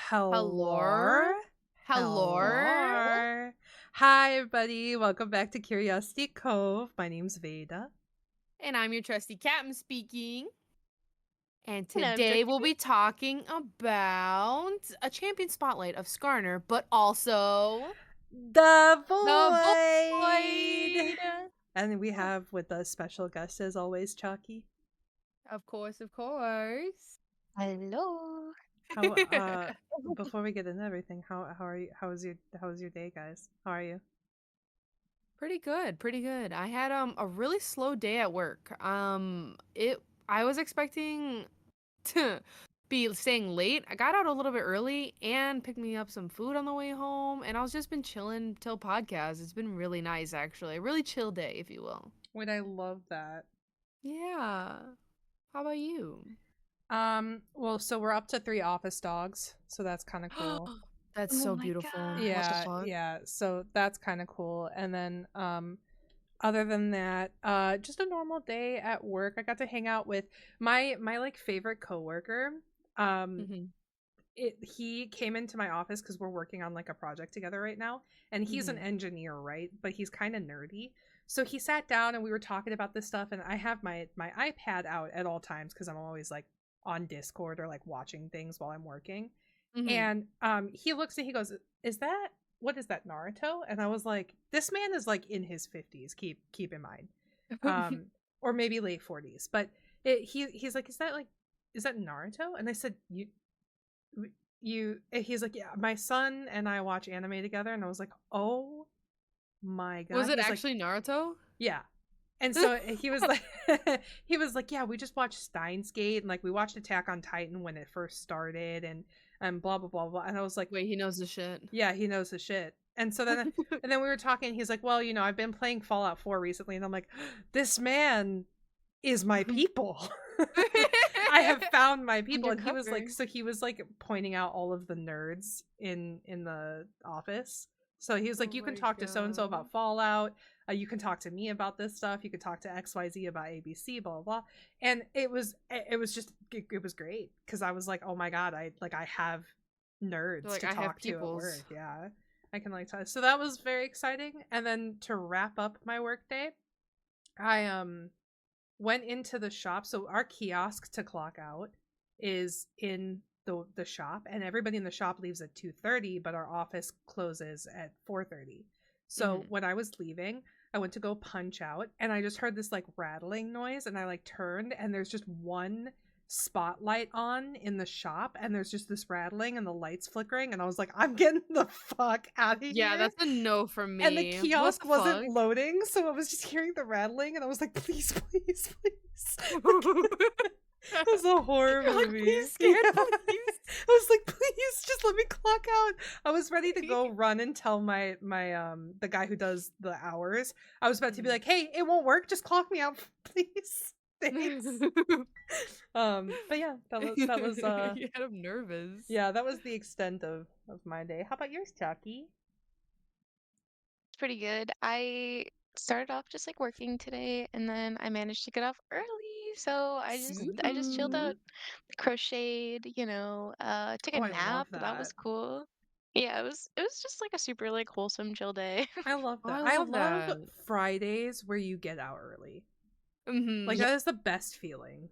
Hello. Hello. Hello. Hello. Hi, everybody. Welcome back to Curiosity Cove. My name's Veda. And I'm your trusty captain speaking. And And I'm today Choccy. we'll be talking about a champion spotlight of Skarner, but also The the Void. void. And we have with us special guest as always, Chocky. Of course, of course. Hello. How before we get into everything, how are you? How was your day, guys? How are you? Pretty good, pretty good. I had a really slow day at work. I was expecting to be staying late. I got out a little bit early and picked me up some food on the way home, and I was just been chilling till podcast. It's been really nice, actually. A really chill day, if you will. Wait, I love that. Yeah. How about you? Well, so we're up to 3 office dogs, so that's kind of cool. That's Oh so my beautiful. God. What the Yeah, fuck? yeah. So that's kind of cool. And then other than that, just a normal day at work. I got to hang out with my like favorite coworker. Um Mhm. he came into my office cuz we're working on like a project together right now, and he's an Mhm. engineer, right? But he's kind of nerdy. So he sat down and we were talking about this stuff, and I have my iPad out at all times cuz I'm always like on Discord or like watching things while I'm working. Mhm. And he looks and he goes, "Is that what is that, Naruto?" And I was like, "This man is like in his 50s. Keep in mind, or maybe late 40s." But he's like, is that Naruto?" And I said, He's like, "Yeah, my son and I watch anime together." And I was like, "Oh my Was god!" it He's like, actually Naruto? "Yeah." And so he was like, he was like, "Yeah, we just watched Steins Gate, and like we watched Attack on Titan when it first started, and blah blah blah blah." And I was like, Wait, he knows the shit. "Yeah, he knows the shit." And so then and then we were talking. He's like, "Well, I've been playing Fallout 4 recently," and I'm like, "This man is my people." I have found my people. And he was like, Undercover. so he was like pointing out all of the nerds in the office. So he was like, Oh "You can my talk to so and so God. about Fallout. You can talk to me about this stuff. You can talk to XYZ about ABC, blah blah blah." And it was great because I was like, "Oh my god, I have nerds Like, to I have talk to at peoples. work." Yeah, I can like talk. So that was very exciting. And then to wrap up my work day, I went into the shop. So our kiosk to clock out is in the shop, and everybody in the shop leaves at 2:30, but our office closes at 4:30. So Mhm. when I was leaving, I went to go punch out, and I just heard this like rattling noise, and I like turned, and there's just one spotlight on in the shop, and there's just this rattling and the lights flickering, and I was like, "I'm getting the fuck out of Yeah, here." that's a no from And the me. What kiosk the wasn't fuck? loading, so I was just hearing the rattling, and I was like, "Please, please, please." It was a horror You're like, movie. please, scared, Yeah. please. I was like, "Please, just let me clock out." I was ready to go run and tell my the guy who does the hours. I was about to be like, "Hey, it won't work. Just clock me out, please." Thanks. But yeah, that was You had him nervous. yeah, that was the extent of my day. How about yours, Chucky? It's pretty good. I started off just like working today, and then I managed to get off early. So I just chilled Ooh. out, crocheted, took Oh, a I love nap. That that. was cool. Yeah, it was just like a super like wholesome chill day. I love Oh, that. I I love love that. Fridays where you get out early. Like Yeah, Mhm. that is the best feeling.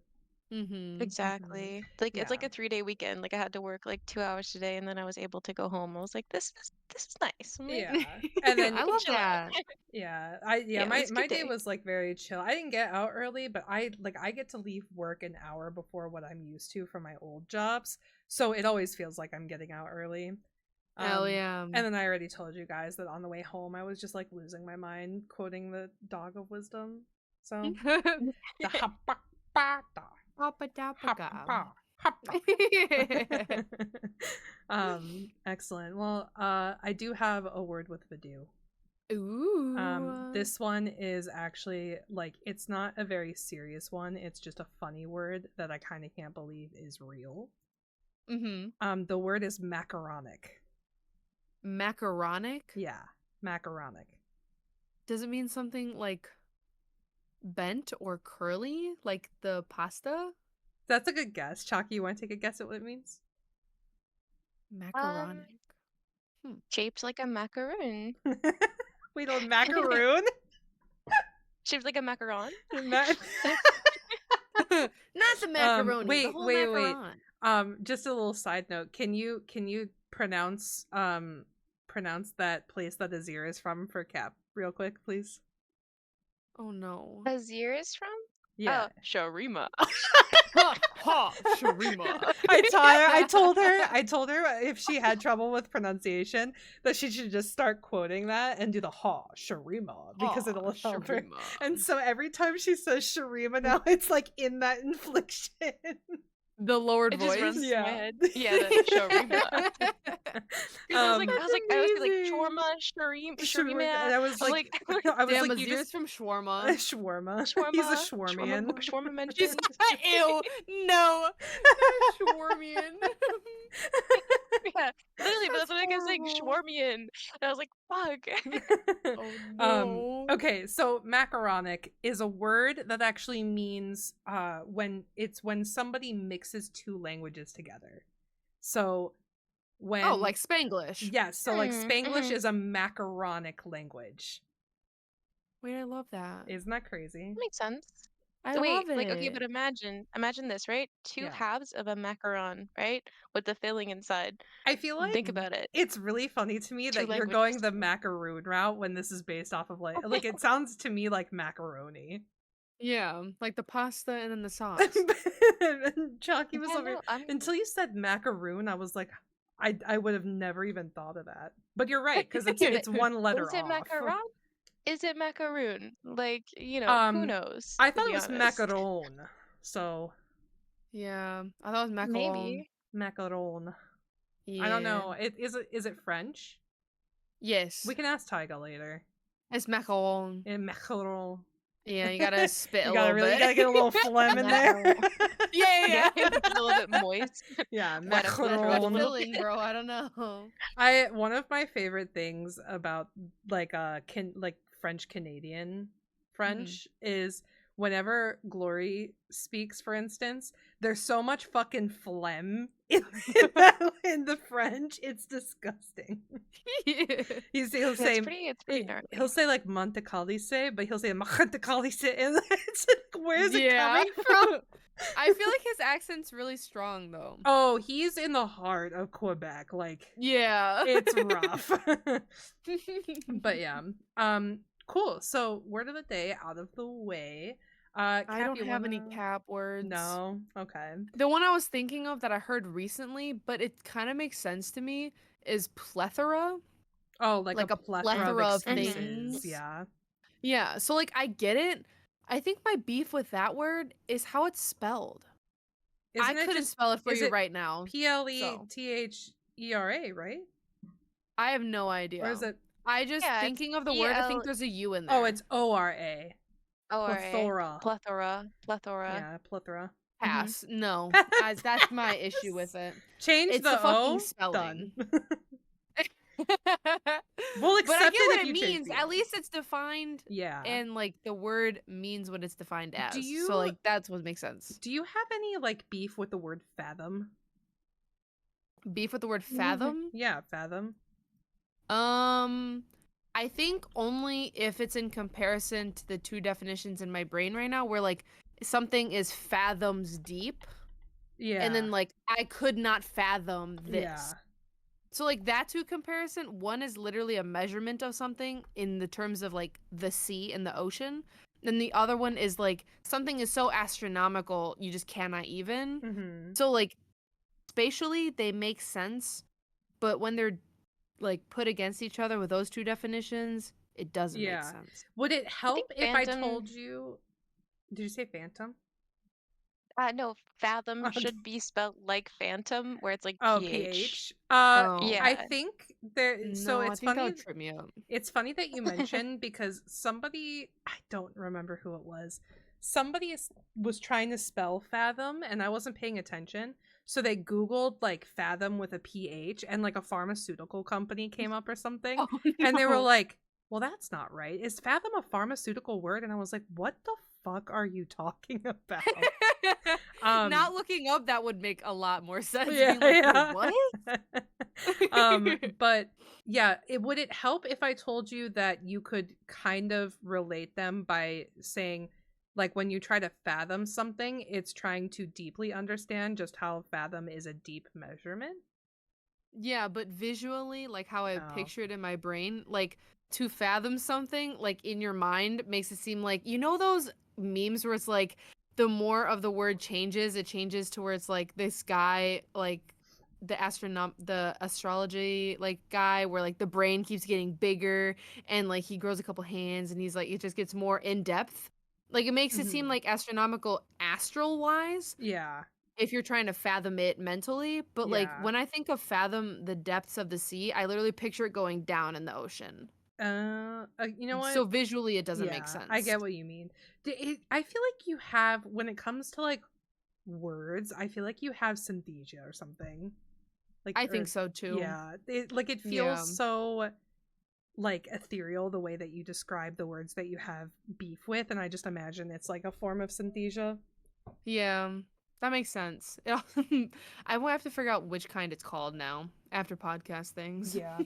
Mhm. Mhm. exactly. Like it's like Yeah. a 3-day weekend. Like I had to work like 2 hours today, and then I was able to go home. I was like, this is nice. I'm like, Yeah. And I then I can love chill out. that. yeah, Yeah, it was a my good day day. was like very chill. I didn't get out early, but I get to leave work an hour before what I'm used to from my old jobs. So it always feels like I'm getting out early. Hell yeah. And then I already told you guys that on the way home I was just like losing my mind quoting the Dog of Wisdom. So the hapa Papa Dapaga. hapa hapa. Excellent. Well, I do have a word with Vadu. Ooh. This one is actually like it's not a very serious one. It's just a funny word that I kind of can't believe is real. Mhm. The word is macaronic. Macaronic? Yeah, macaronic. Does it mean something like bent or curly, like the pasta? That's a good guess. Chalky, you want to take a guess at what it means? Macaronic. Shaped like a macaroon. We don't macaroon. Shaped like a macaron. Ma- Not the macaroni. wait, the whole wait. macaron. Just a little side note. Can you pronounce that place that Azir is from for Cap real quick, please? Oh no. Azir is from? Yeah. Oh, Sharima. Ha, Sharima. I told her if she had trouble with pronunciation that she should just start quoting that and do the ha Sharima because it'll help her. And so every time she says Sharima now, it's like in that inflection. The lowered It just voice. runs through my Yeah. head. Yeah, the Sharima. I was like shawarma, Sharima. And I was like, I was Damn, like, Azir's from shawarma. Shawarma. He's a shawarmian. Shawarma She's mentioned. ew, no, shawarmian. Yeah, literally, but that's what I kept saying, shawarmian. And I was like, fuck. Oh no. Okay, so macaronic is a word that actually means when somebody mixes two languages together. So when like Spanglish. Yes, so like Spanglish is a macaronic language. Wait, I love that. Isn't that crazy? That makes sense. I So love wait, it. like, okay, but imagine this, right? Two halves of a macaron, right? With the filling inside. I feel like Think about it. It's really funny to me that you're going the macaroon route when this is based off of like it sounds to me like macaroni. Yeah, like the pasta and then the sauce. And Chocky was over until you said macaroon, I was like, I would have never even thought of that. But you're right, because it's one letter off. Is it macaron? Is it macaroon? Like, who knows? I thought it was macaron. So yeah, I thought it was macaron. Maybe macaron. Yeah. I don't know. Is it French? Yes. We can ask Tyga later. It's macaron. Macaron. Yeah, you gotta spit a little bit. You gotta get a little phlegm in there. yeah. It's a little bit moist. Yeah, macaron. Filling, bro. I don't know. One of my favorite things about like French Canadian French is whenever Glory speaks, for instance, there's so much fucking phlegm in the French. It's disgusting. He'll say he'll say like Monte Calise, but he'll say Monte Calise, and it's like, where is it coming from? I feel like his accent's really strong though. Oh, he's in the heart of Quebec. Like, yeah, it's rough. But yeah, cool. So word of the day out of the way. Cap, I don't have any Cap words. No. Okay. The one I was thinking of that I heard recently, but it kind of makes sense to me, is plethora. Oh, like a plethora of things. Yeah. Yeah. So like I get it. I think my beef with that word is how it's spelled. I couldn't spell it for you right now. Pletheera, right? I have no idea. Or is it? I just thinking of the word. I think there's a U in there. Oh, it's ORA. Plethora. Yeah, plethora. Pass. No, that's my issue with it. Change it's the fucking O. Spelling. Done. We'll accept but I get it what if it you means. At least it's defined. Yeah. And like the word means what it's defined as. So like that's what makes sense. Do you have any like beef with the word fathom? Beef with the word fathom? Yeah, fathom. I think only if it's in comparison to the two definitions in my brain right now, where like something is fathoms deep. Yeah. And then like I could not fathom this. Yeah. So like that two comparison, one is literally a measurement of something in the terms of like the sea and the ocean. And the other one is like something is so astronomical you just cannot even. Mm-hmm. So like spatially they make sense, but when they're like put against each other with those two definitions, it doesn't make sense. Would it help if I told you? Did you say phantom? No, fathom should be spelled like phantom, where it's like PH. Yeah. I think there. So it's funny. That would trip me up. It's funny that you mentioned because somebody, I don't remember who it was. Somebody was trying to spell fathom, and I wasn't paying attention. So they Googled like fathom with a PH, and like a pharmaceutical company came up or something, and they were like, "Well, that's not right. Is fathom a pharmaceutical word?" And I was like, "What the fuck are you talking about?" Um, Not looking up, that would make a lot more sense. yeah, Being like, wait, yeah. what? But yeah, would it help if I told you that you could kind of relate them by saying, like, when you try to fathom something, it's trying to deeply understand just how fathom is a deep measurement? Yeah, but visually, like how I Oh. picture it in my brain, like to fathom something, like in your mind, makes it seem like, you know, those memes where it's like the more of the word changes, it changes to where it's like this guy, like the astrology like guy, where like the brain keeps getting bigger and like he grows a couple hands and he's like, it just gets more in depth. Like it makes it seem Mhm. like astronomical astral wise, Yeah. if you're trying to fathom it mentally, but, like, Yeah. when I think of fathom the depths of the sea, I literally picture it going down in the ocean. You know what? So visually, it doesn't make Yeah, I sense. get what you mean. I feel like you have, when it comes to like words, I feel like you have synesthesia or something. Like, I or think so too. yeah, it feels Yeah. so like ethereal the way that you describe the words that you have beef with, and I just imagine it's like a form of synesthesia. Yeah. That makes sense. I will have to figure out which kind it's called now after podcast things. Yeah.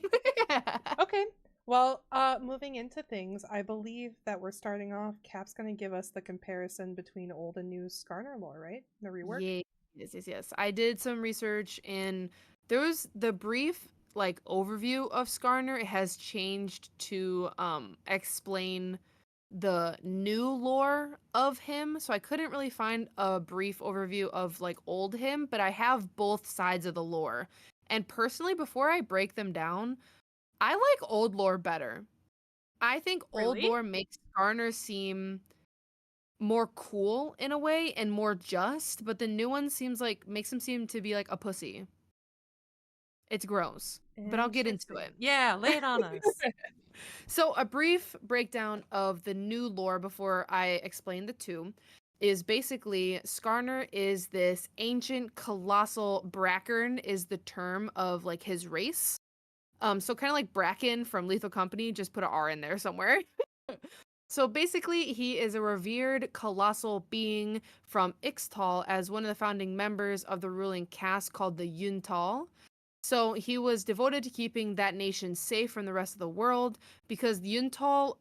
Okay. Well, moving into things, I believe that we're starting off. Cap's going to give us the comparison between old and new Skarner lore, right? The rework. Yeah. Yes. I did some research and there was the brief like overview of Skarner. It has changed to explain the new lore of him. So I couldn't really find a brief overview of like old him, but I have both sides of the lore. And personally, before I break them down, I like old lore better. I think old Really? lore makes Skarner seem more cool in a way and more just, but the new one seems like makes him seem to be like a pussy. It's gross, but I'll get into Interesting. it. Yeah, lay it on us. So, a brief breakdown of the new lore before I explain the two is basically Skarner is this ancient colossal Brackern is the term of like his race. So kind of like Bracken from Lethal Company, just put an R in there somewhere. So basically, he is a revered colossal being from Ixtal as one of the founding members of the ruling caste called the Yuntal. So he was devoted to keeping that nation safe from the rest of the world because the Yuntal,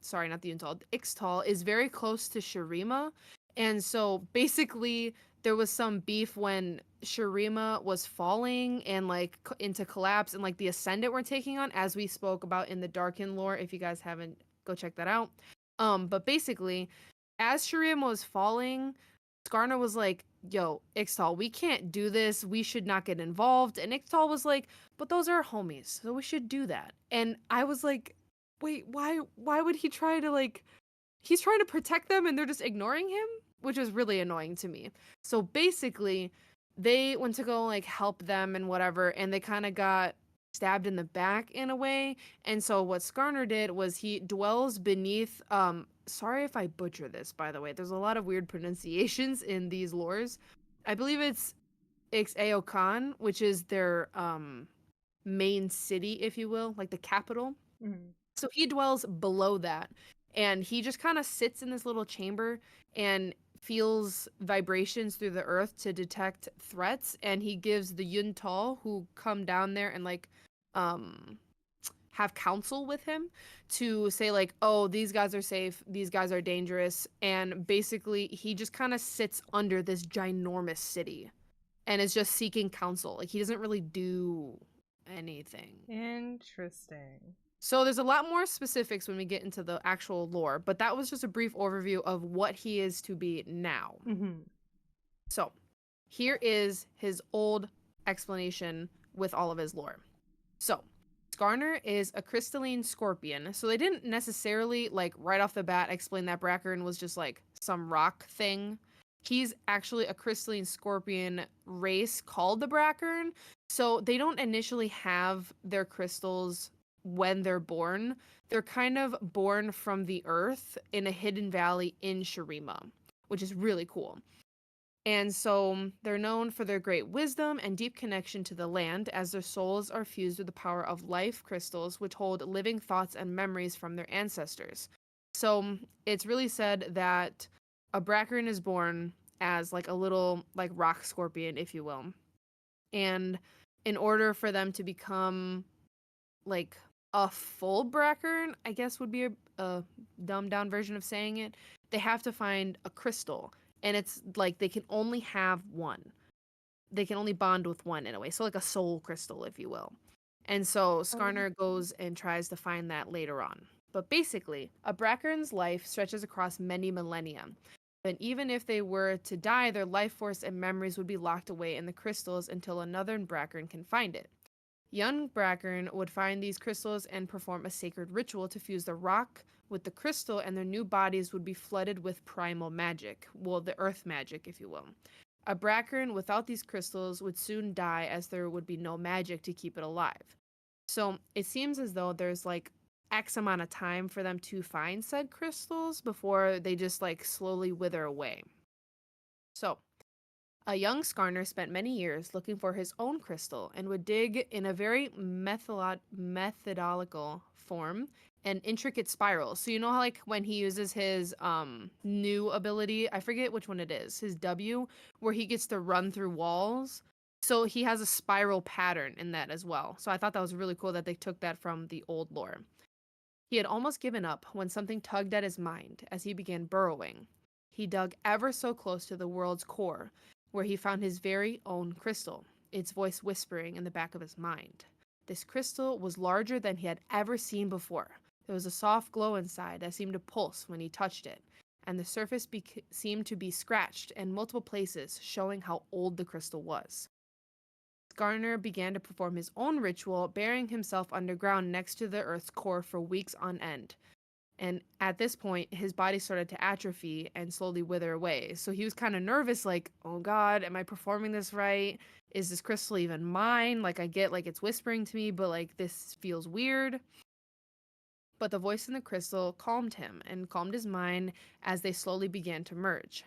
sorry, not the Yuntal, the Ixtal is very close to Shurima. And so basically, there was some beef when Shurima was falling and like into collapse and like the Ascendant were taking on, as we spoke about in the Darkin lore. If you guys haven't, go check that out. But basically, as Shurima was falling, Skarner was like, yo, Ixtal, we can't do this. We should not get involved. And Ixtal was like, but those are homies, so we should do that. And I was like, wait, why would he try to like he's trying to protect them and they're just ignoring him? Which was really annoying to me. So basically, they went to go like help them and whatever, and they kind of got stabbed in the back in a way. And so what Skarner did was he dwells beneath sorry if I butcher this, by the way. There's a lot of weird pronunciations in these lores. I believe it's Ixaocan, which is their main city, if you will, like the capital. Mhm. So he dwells below that, and he just kind of sits in this little chamber and feels vibrations through the earth to detect threats. And he gives the Yuntal who come down there and like um have counsel with him to say like, oh, these guys are safe, these guys are dangerous, and basically he just kind of sits under this ginormous city and is just seeking counsel. Like he doesn't really do anything. Interesting. So there's a lot more specifics when we get into the actual lore, but that was just a brief overview of what he is to be now. Mhm. So here is his old explanation with all of his lore. So Skarner is a crystalline scorpion. So they didn't necessarily like right off the bat explain that Brackern was just like some rock thing. He's actually a crystalline scorpion race called the Brackern. So they don't initially have their crystals when they're born. They're kind of born from the earth in a hidden valley in Shurima, which is really cool. And so they're known for their great wisdom and deep connection to the land, as their souls are fused with the power of life crystals, which hold living thoughts and memories from their ancestors. So it's really said that a Brackern is born as like a little like rock scorpion, if you will. And in order for them to become like a full Brackern, I guess would be a dumbed down version of saying it, they have to find a crystal. And it's like they can only have one. They can only bond with one in a way. So like a soul crystal, if you will. And so Oh. Skarner goes and tries to find that later on. But basically, a Brackern's life stretches across many millennia. And even if they were to die, their life force and memories would be locked away in the crystals until another Brackern can find it. Young Brackern would find these crystals and perform a sacred ritual to fuse the rock with the crystal, and their new bodies would be flooded with primal magic. Well, the earth magic, if you will. A Brackern without these crystals would soon die, as there would be no magic to keep it alive. So it seems as though there's like X amount of time for them to find said crystals before they just like slowly wither away. So a young Skarner spent many years looking for his own crystal and would dig in a very methodological form and intricate spirals. So you know how like when he uses his new ability, I forget which one it is, his W, where he gets to run through walls. So he has a spiral pattern in that as well. So I thought that was really cool that they took that from the old lore. He had almost given up when something tugged at his mind as he began burrowing. He dug ever so close to the world's core, where he found his very own crystal, its voice whispering in the back of his mind. This crystal was larger than he had ever seen before. There was a soft glow inside that seemed to pulse when he touched it, and the surface seemed to be scratched in multiple places, showing how old the crystal was. Garner began to perform his own ritual, burying himself underground next to the Earth's core for weeks on end. And at this point, his body started to atrophy and slowly wither away. So he was kind of nervous, like, oh God, am I performing this right? Is this crystal even mine? Like, I get like it's whispering to me, but like this feels weird. But the voice in the crystal calmed him and calmed his mind as they slowly began to merge.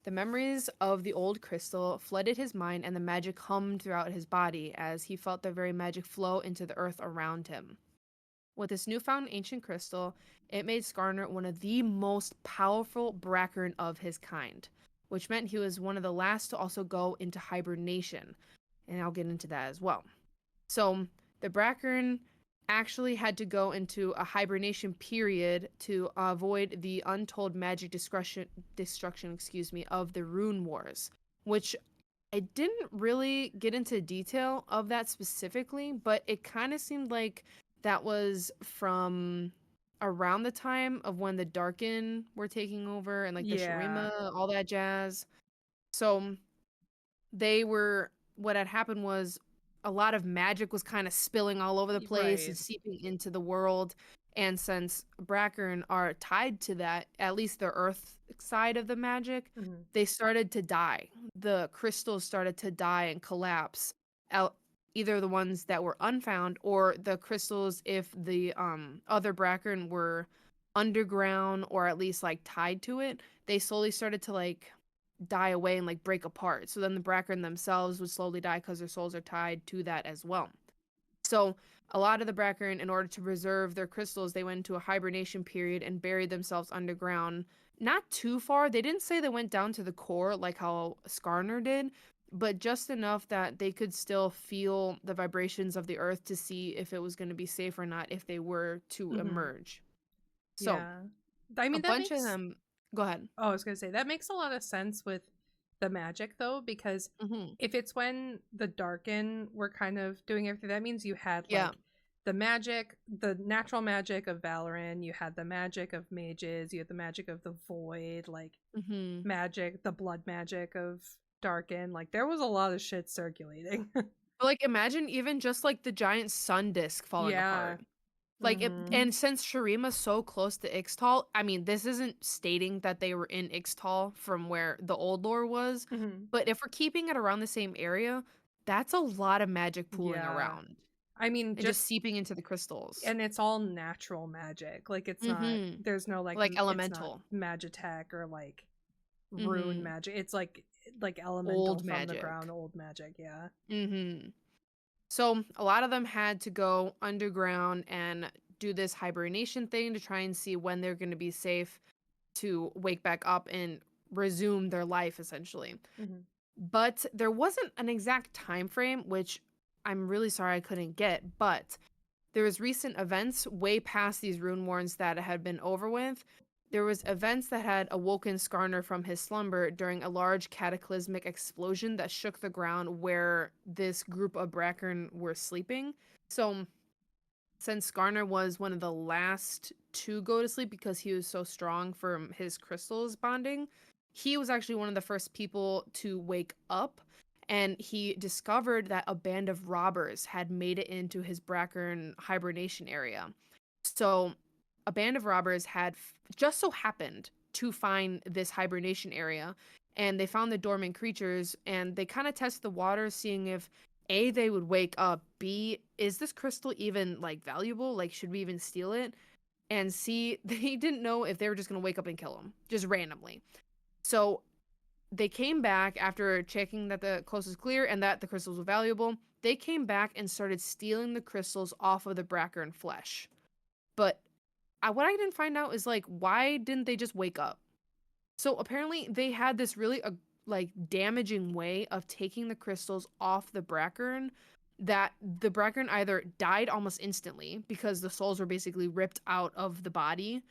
The memories of the old crystal flooded his mind, and the magic hummed throughout his body as he felt the very magic flow into the earth around him. With this newfound ancient crystal, it made Skarner one of the most powerful Brackern of his kind, which meant he was one of the last to also go into hibernation, and I'll get into that as well. So, the Brackern actually had to go into a hibernation period to avoid the untold magic destruction, of the Rune Wars, which I didn't really get into detail of that specifically, but it kind of seemed like that was from around the time of when the Darkin were taking over and like the Yeah. Shurima, all that jazz. So they were what had happened was a lot of magic was kind of spilling all over the place and Right. seeping into the world. And since Brackern are tied to that, at least the earth side of the magic, Mhm. they started to die. The crystals started to die and collapse. Out either the ones that were unfound or the crystals if the other Brackern were underground or at least like tied to it, they slowly started to like die away and like break apart. So then the Brackern themselves would slowly die because their souls are tied to that as well. So a lot of the Brackern, in order to preserve their crystals, they went into a hibernation period and buried themselves underground. Not too far. They didn't say they went down to the core like how Skarner did, but just enough that they could still feel the vibrations of the earth to see if it was going to be safe or not if they were to Mhm. emerge. So Yeah. I a mean, that bunch of makes them. Go ahead. oh, I was gonna say that makes a lot of sense with the magic though, because Hmm. if it's when the Darkin were kind of doing everything, that means you had Yeah. like the magic, the natural magic of Valoran, you had the magic of mages, you had the magic of the void, like Hmm. magic, the blood magic of Darkin. Like there was a lot of shit circulating. But, like, imagine even just, like, the giant sun disk falling Yeah. apart. Like, it Mhm. and since Shurima's so close to Ixtal, I mean, this isn't stating that they were in Ixtal from where the old lore was, Mhm. but if we're keeping it around the same area, that's a lot of magic pooling Yeah. around I mean, and just just seeping into the crystals. and it's all natural magic. Like it's not Mhm. there's no like Like, it's not elemental. magitech or like rune Mhm. magic. It's like elemental Old from the ground, magic. old magic, yeah. Mhm. So, a lot of them had to go underground and do this hibernation thing to try and see when they're gonna be safe to wake back up and resume their life essentially. Mhm. But there wasn't an exact time frame, which I'm really sorry I couldn't get, but there was recent events way past these rune warns that had been over with. There was events that had awoken Skarner from his slumber during a large cataclysmic explosion that shook the ground where this group of Brackern were sleeping. So since Skarner was one of the last to go to sleep because he was so strong from his crystals bonding, he was actually one of the first people to wake up, and he discovered that a band of robbers had made it into his Brackern hibernation area. So a band of robbers had just so happened to find this hibernation area, and they found the dormant creatures, and they kind of tested the water, seeing if a, they would wake up. B, is this crystal even like valuable? Like, should we even steal it? And C, they didn't know if they were just gonna wake up and kill him just randomly. So they came back after checking that the coast was clear and that the crystals were valuable. They came back and started stealing the crystals off of the Brackern flesh. But what I didn't find out is like, why didn't they just wake up? So apparently they had this really like damaging way of taking the crystals off the Brackern, that the Brackern either died almost instantly because the souls were basically ripped out of the body,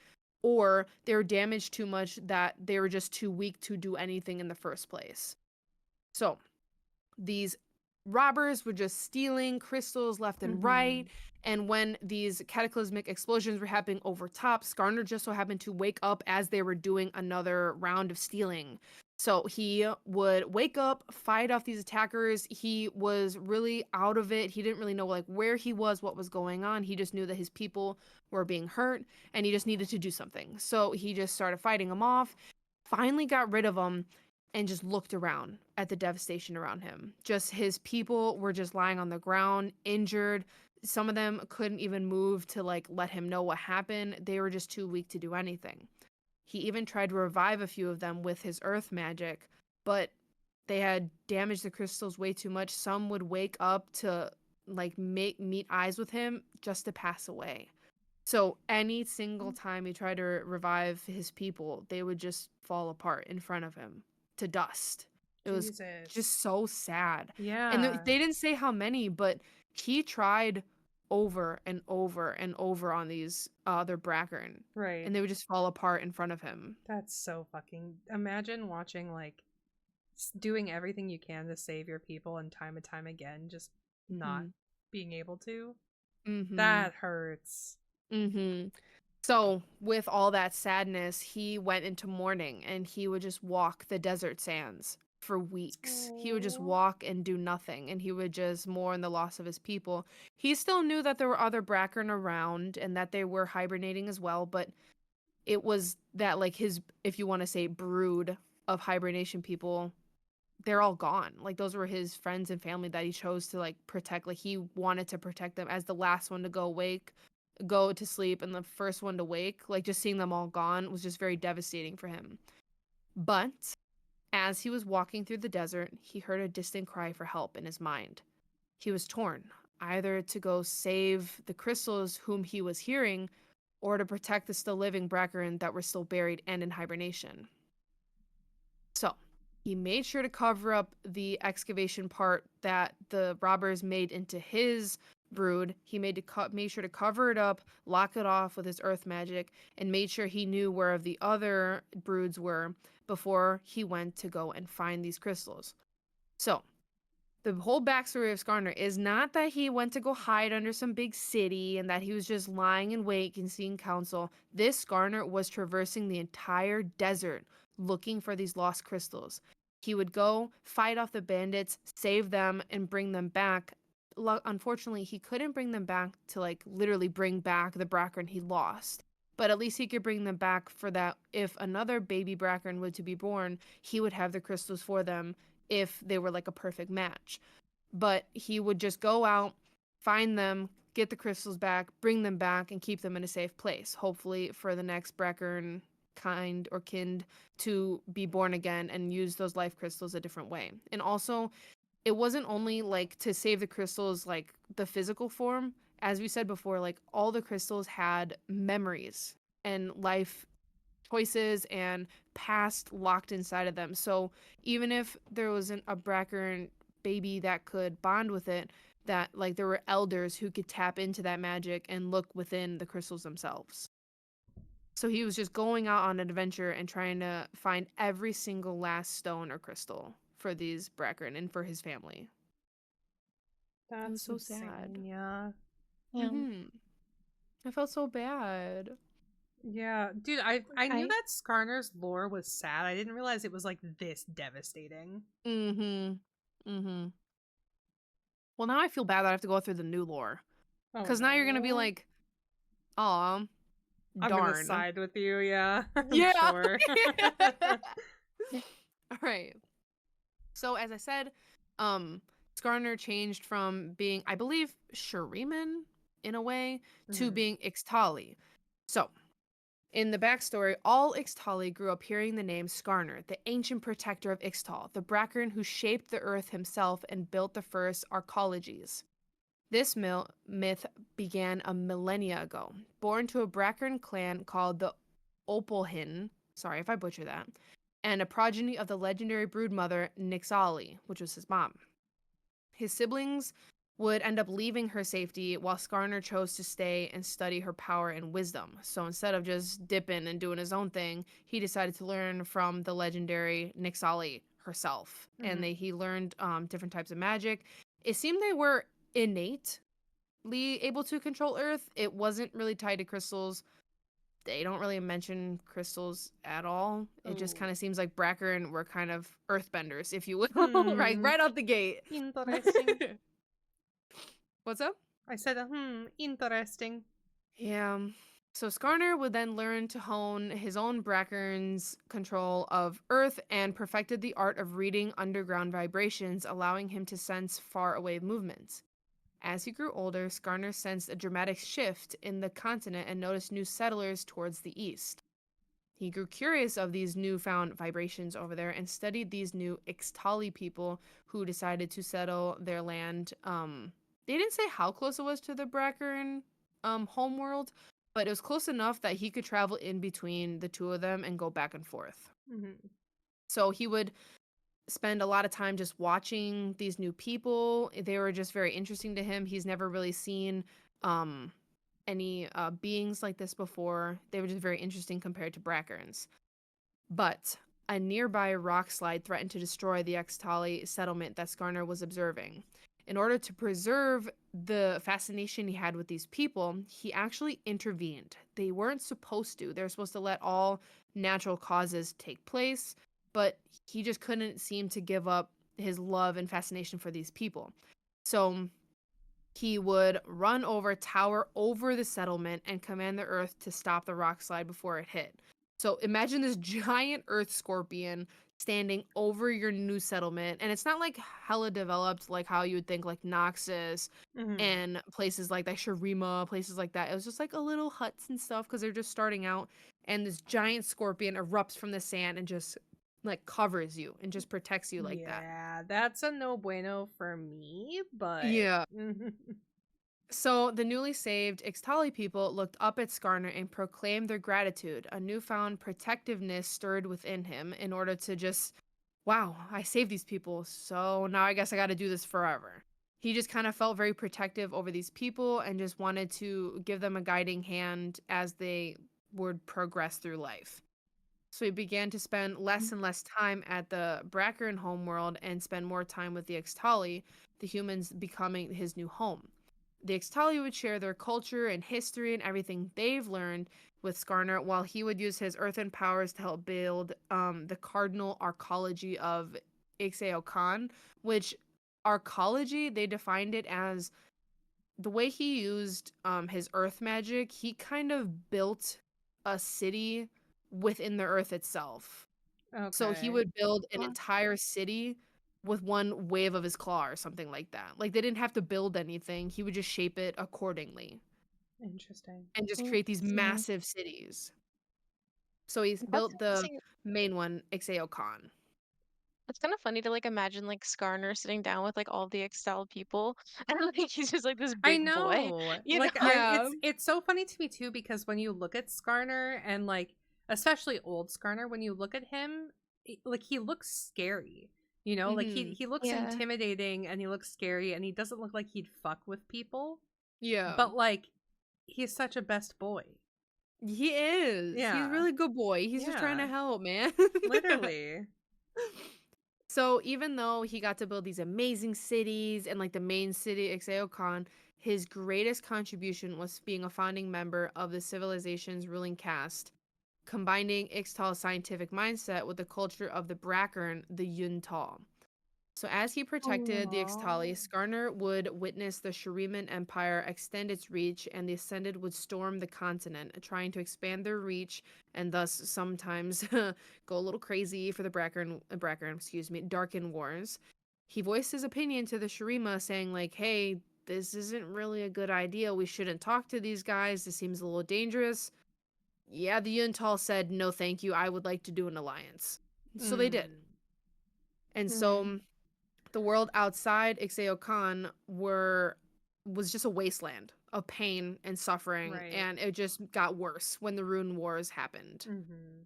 or they were damaged too much that they were just too weak to do anything in the first place. So these robbers were just stealing crystals left and right. And when these cataclysmic explosions were happening over top, Skarner just so happened to wake up as they were doing another round of stealing. So he would wake up, fight off these attackers. He was really out of it. He didn't really know like where he was, what was going on. He just knew that his people were being hurt and he just needed to do something. So he just started fighting them off, finally got rid of them, and just looked around at the devastation around him. Just his people were just lying on the ground, injured. Some of them couldn't even move to like let him know what happened. They were just too weak to do anything. He even tried to revive a few of them with his earth magic, but they had damaged the crystals way too much. Some would wake up to like meet eyes with him just to pass away. So any single time he tried to revive his people, they would just fall apart in front of him to dust. It was Jesus. just so sad. And Yeah. they didn't say how many, but he tried over and over and over on these other Brackern, Right. and they would just fall apart in front of him. That's so fucking. Imagine watching, like, doing everything you can to save your people and time again, just not Mhm. being able to. Mhm. That hurts. Mhm. So, with all that sadness, he went into mourning and he would just walk the desert sands for weeks. He would just Oh. walk and do nothing, and he would just mourn the loss of his people. He still knew that there were other Brackern around and that they were hibernating as well, but it was that, like, his, if you want to say, brood of hibernation people, they're all gone. Like, those were his friends and family that he chose to, like, protect. Like, he wanted to protect them as the last one to go to sleep and the first one to wake. Like, just seeing them all gone was just very devastating for him. But as he was walking through the desert, he heard a distant cry for help in his mind. He was torn, either to go save the crystals whom he was hearing, or to protect the still living Brackern that were still buried and in hibernation. So he made sure to cover up the excavation part that the robbers made into his brood. He made sure to cover it up, lock it off with his earth magic, and made sure he knew where the other broods were before he went to go and find these crystals. So the whole backstory of Skarner is not that he went to go hide under some big city and that he was just lying in wait and seeing council. This Skarner was traversing the entire desert looking for these lost crystals. He would go fight off the bandits, save them, and bring them back. Unfortunately, he couldn't bring them back to like literally bring back the Brackern he lost. But at least he could bring them back for that. If another baby Brackern were to be born, he would have the crystals for them if they were like a perfect match. But he would just go out, find them, get the crystals back, bring them back, and keep them in a safe place. Hopefully, for the next Brackern kind or kind to be born again and use those life crystals a different way. And also, it wasn't only like to save the crystals, like the physical form. As we said before, like all the crystals had memories and life choices and past locked inside of them. So even if there wasn't a Brackern baby that could bond with it, that like there were elders who could tap into that magic and look within the crystals themselves. So he was just going out on an adventure and trying to find every single last stone or crystal for these Brackern and for his family. It was That's so sad. insane. Yeah. Yeah. I felt so bad. Yeah, dude, I knew I that Skarner's lore was sad. I didn't realize it was like this devastating. Well, now I feel bad that I have to go through the new lore. Oh Because now you're going to be no. like, aw, I'm gonna darn. side with you, yeah. I'm Yeah. sure. All right. So as I said, Skarner changed from being, I believe, Shuriman in a way to Mhm. being Ixtali. So in the backstory, all Ixtali grew up hearing the name Skarner, the ancient protector of Ixtal, the Brackern who shaped the earth himself and built the first arcologies. This myth began a millennia ago, born to a Brackern clan called the Opalhin, sorry if I butcher that, and a progeny of the legendary broodmother Nixali, which was his mom. His siblings would end up leaving her safety while Skarner chose to stay and study her power and wisdom. So instead of just dipping and doing his own thing, he decided to learn from the legendary Nixali herself. And Mhm. he learned different types of magic. It seemed they were innately able to control Earth. It wasn't really tied to crystals. They don't really mention crystals at all. It just Oh. kind of seems like Brackern were kind of earthbenders, if you will, right? Hmm. Right out the gate. Interesting. What's up? I said, interesting. Yeah. So Skarner would then learn to hone his own Brackern's control of Earth and perfected the art of reading underground vibrations, allowing him to sense far away movements. As he grew older, Skarner sensed a dramatic shift in the continent and noticed new settlers towards the east. He grew curious of these newfound vibrations over there and studied these new Ixtali people who decided to settle their land. They didn't say how close it was to the Brackern homeworld, but it was close enough that he could travel in between the two of them and go back and forth. Mhm. So he would spend a lot of time just watching these new people. They were just very interesting to him. He's never really seen um, any beings like this before. They were just very interesting compared to Brackerns. But a nearby rock slide threatened to destroy the Extali settlement that Skarner was observing. In order to preserve the fascination he had with these people, he actually intervened. They weren't supposed to. They're supposed to let all natural causes take place, but he just couldn't seem to give up his love and fascination for these people. So he would run over, tower over the settlement, and command the earth to stop the rock slide before it hit. So imagine this giant earth scorpion standing over your new settlement. And it's not like hella developed like how you would think like Noxus Mhm. and places like that, Shurima, places like that. It was just like a little huts and stuff because they're just starting out. And this giant scorpion erupts from the sand and just like covers you and just protects you like that. Yeah, that's a no bueno for me, but Yeah. So the newly saved Ixtali people looked up at Skarner and proclaimed their gratitude. A newfound protectiveness stirred within him in order to just, wow, I saved these people, so now I guess I got to do this forever. He just kind of felt very protective over these people and just wanted to give them a guiding hand as they would progress through life. So he began to spend less and less time at the Brackern homeworld and spend more time with the Ixtali, the humans becoming his new home. The Ixtali would share their culture and history and everything they've learned with Skarner, while he would use his earthen powers to help build the cardinal arcology of Ixaocan, which arcology, they defined it as the way he used his earth magic. He kind of built a city within the earth itself. So he Okay. would build an Huh. entire city with one wave of his claw or something like that. Like they didn't have to build anything. He would just shape it accordingly Interesting. and just create these Interesting. massive cities. So he's That's built the interesting. main one, Ixaocan. It's kind of funny to like imagine like Skarner sitting down with like all the Excel people, and like he's just like this I big boy, know. you Like know? I Yeah. it's so funny to me too because when you look at Skarner and like especially old Skarner, when you look at him, like he looks scary. You know, like Mhm. he looks Yeah. intimidating and he looks scary and he doesn't look like he'd fuck with people. Yeah. But like he's such a best boy. He is. He's a Yeah. really good boy. He's just trying Yeah. to help, man. Literally. So even though he got to build these amazing cities and like the main city, Ixaocan, his greatest contribution was being a founding member of the civilization's ruling caste, combining Ixtal's scientific mindset with the culture of the Brackern, the Yuntal. So as he protected the Ixtali, Oh. Skarner would witness the Shuriman Empire extend its reach, and the Ascended would storm the continent, trying to expand their reach and thus sometimes go a little crazy for the Darken Wars. He voiced his opinion to the Shurima, saying like, "Hey, this isn't really a good idea. We shouldn't talk to these guys. This seems a little dangerous." Yeah, the Yuntal said, "No, thank you. I would like to do an alliance." So they did. Mm. And Mm. so the world outside Ixaocan was just a wasteland of pain and suffering, Right. and it just got worse when the Rune Wars happened. Mm-hmm.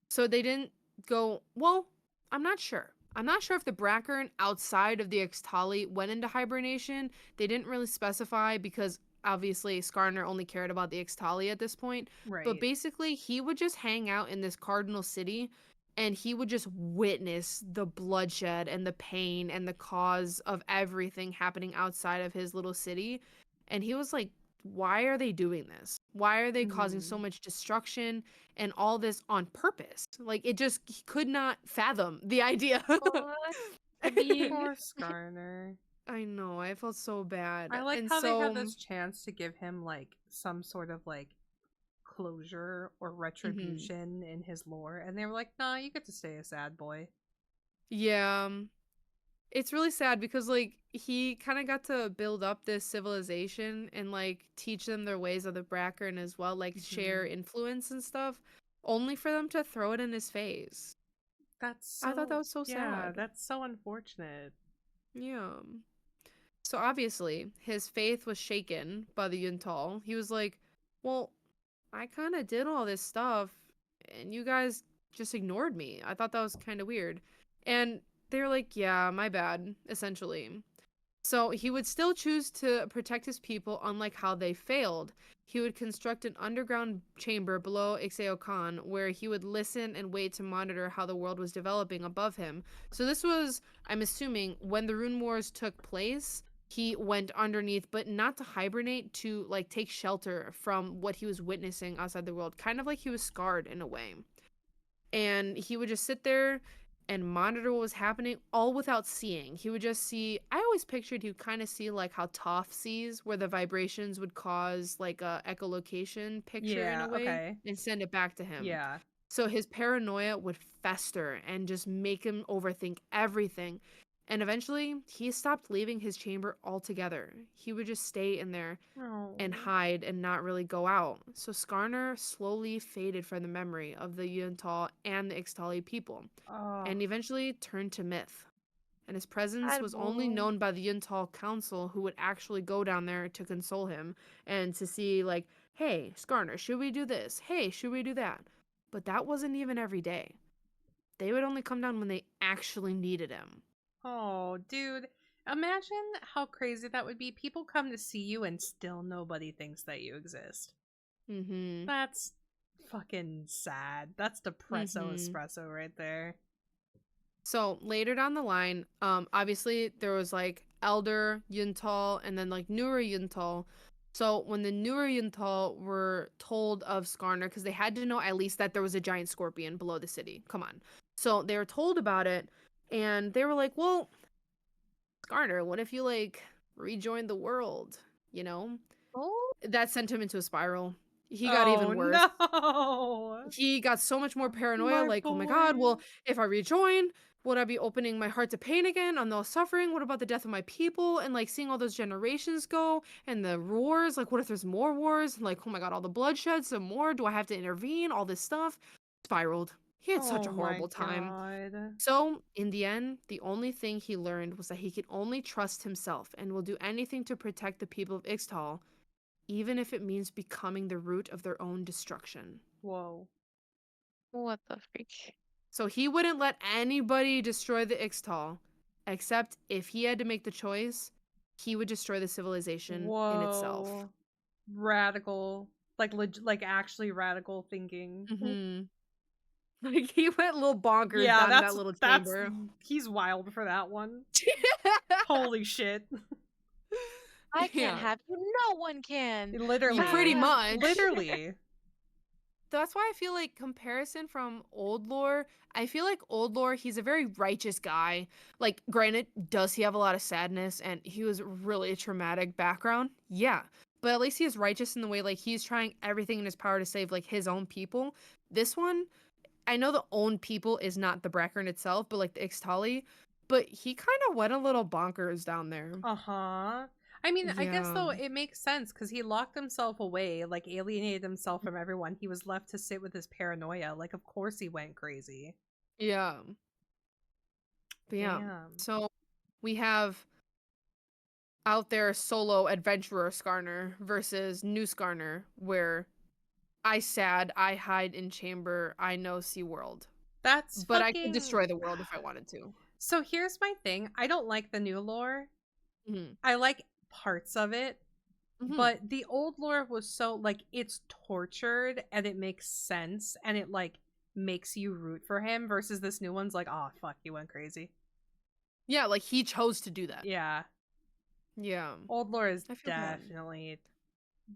So they didn't go, well, I'm not sure. I'm not sure if the Brackern outside of the Ixtali went into hibernation. They didn't really specify because obviously Skarner only cared about the Ixtali at this point. But Right. basically, he would just hang out in this cardinal city and he would just witness the bloodshed and the pain and the cause of everything happening outside of his little city. And he was like, why are they doing this? Why are they causing so Mm. much destruction and all this on purpose? Like it just he could not fathom the idea. Oh, poor being. Poor Skarner. I know, I felt so I bad. like And how they had so this chance to give him like some sort of like closure or mhm. retribution in his lore, and they were like, "Nah, you get to stay a sad boy." Yeah, it's really sad because like he kind of got to build up this civilization and like teach them their ways of the Brackern as well, like share Hmm. influence and stuff, only for them to throw it in his face. That's I thought that so, was so yeah, sad. that's so unfortunate. Yeah. So obviously, his faith was shaken by the Yuntal. He was like, "Well, I kind of did all this stuff, and you guys just ignored me. I thought that was kind of weird." And they're like, "Yeah, my bad," essentially. So he would still choose to protect his people, unlike how they failed. He would construct an underground chamber below Ixaocan where he would listen and wait to monitor how the world was developing above him. So this was, I'm assuming, when the Rune Wars took place, he went underneath, but not to hibernate, to like take shelter from what he was witnessing outside the world, kind of like he was scarred in a way. And he would just sit there and monitor what was happening all without seeing. He would just see, I always pictured he would kind of see like how Toph sees, where the vibrations would cause like a echolocation picture in Yeah, a way okay. and send it back to him. Yeah. So his paranoia would fester and just make him overthink everything. And eventually, he stopped leaving his chamber altogether. He would just stay in there and Oh. hide and not really go out. So Skarner slowly faded from the memory of the Yuntal and the Ixtali people, Oh. and eventually turned to myth. And his presence Sad was only boy. known by the Yuntal council, who would actually go down there to console him and to see, like, hey, Skarner, should we do this? Hey, should we do that? But that wasn't even every day. They would only come down when they actually needed him. Oh, dude. Imagine how crazy that would be. People come to see you and still nobody thinks that you exist. Mm-hmm. That's fucking sad. That's depresso Mm-hmm. espresso right there. So later down the line, obviously there was like elder Yuntal and then like newer Yuntal. So when the newer Yuntal were told of Skarner, because they had to know at least that there was a giant scorpion below the city. Come on. So they were told about it, and they were like, "Well, Skarner, what if you like rejoined the world? You know?" Oh, That sent him into a spiral. He got Oh even worse. no. He got so much more paranoia, My like, oh my god, boy. well, if I rejoin, would I be opening my heart to pain again on the suffering? What about the death of my people? And like seeing all those generations go and the wars, like what if there's more wars? And like, oh my god, all the bloodshed, some more, do I have to intervene? All this stuff spiraled. He had such Oh a my horrible time. god. So, in the end, the only thing he learned was that he could only trust himself and will do anything to protect the people of Ixtal, even if it means becoming the root of their own destruction. Whoa. What the freak? So he wouldn't let anybody destroy the Ixtal, except if he had to make the choice, he would destroy the civilization in itself. Whoa. Radical. Like actually radical thinking. Mm-hmm. Like he went a little bonkers Yeah, down in that little chamber. he's wild for that one. Holy shit. I can't Yeah, have you. No one can. pretty Literally. much. Literally. That's why I feel like comparison from old lore, I feel like old lore, he's a very righteous guy. Like, granted, does he have a lot of sadness and he was really a traumatic background? Yeah. But at least he is righteous in the way like he's trying everything in his power to save like his own people. This one, I know the own people is not the Bracker in itself, but like the Ixtali, but he kind of went a little bonkers down there. Uh-huh. I mean, I guess Yeah. though it makes sense because he locked himself away, like alienated himself from everyone. He was left to sit with his paranoia. Like, of course he went crazy. Yeah. But yeah. Damn. So we have out there solo adventurer Skarner versus new Skarner, where I sad, I hide in chamber, I know see world. That's But I could fucking. destroy the world if I wanted to. So here's my thing. I don't like the new lore. Hmm. I like parts of it, Hmm. but the old lore was so like it's tortured and it makes sense and it like makes you root for him versus this new one's like, oh fuck, he went crazy. Yeah, like he chose to do that. Yeah. Yeah. Old lore is I feel bad. definitely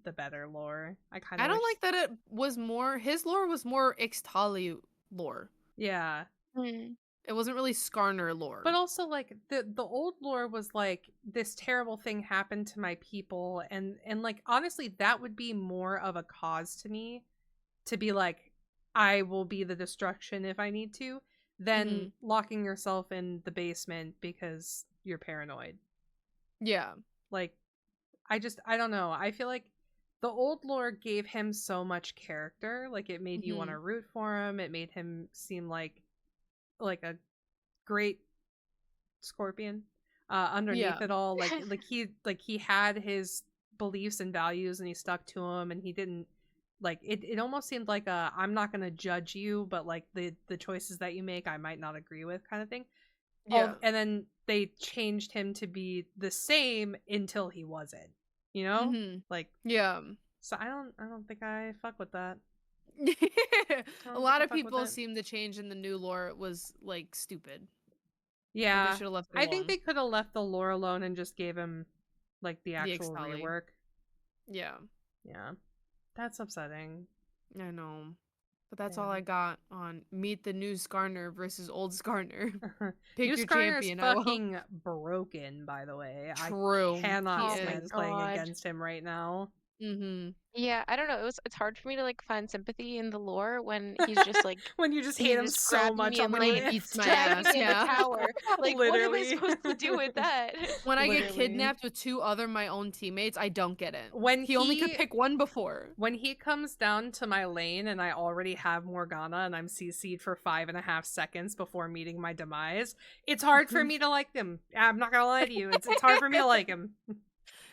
the better lore. I kind I of don't wish. like that it was more his lore was more Ixtali lore. Yeah. Hmm. It wasn't really Skarner lore. But also like the old lore was like this terrible thing happened to my people and like honestly that would be more of a cause to me to be like I will be the destruction if I need to than locking yourself in the basement because you're paranoid. Yeah. Like I don't know. I feel like the old lore gave him so much character. Like it made you want to root for him. It made him seem like a great scorpion underneath Yeah. it all. Like he had his beliefs and values and he stuck to them and he didn't like it almost seemed like a I'm not going to judge you but like the choices that you make I might not agree with kind of thing. Yeah. And then they changed him to be the same until he wasn't, you know? Like Yeah. so I don't think I fuck with that. A lot of people seem to change in the new lore. It was like stupid. Like, they Yeah. should have left it I think alone. they could have left the lore alone and just gave him like the actual Ixtali. rework. Yeah. Yeah. That's upsetting. I know. But that's Yeah. all I got on Meet the New Skarner versus Old Skarner. Pick New your Skarner is champion. I will. fucking broken, by the way. True. I cannot He stand is. playing God. against him right now. Mm-hmm. Yeah, I don't know. It's hard for me to like find sympathy in the lore when he's just like When you just hate he's him just so grabbing much me on and the When he like beats my dragging ass, me in the yeah. tower. Like, what am I Literally. supposed to do with that? When I get Literally. kidnapped with two other my own teammates, I don't get it. When He only could pick one before. When he comes down to my lane and I already have Morgana and I'm CC'd for 5.5 seconds before meeting my demise, it's hard for me to like him. I'm not gonna lie to you. It's hard for me to like him.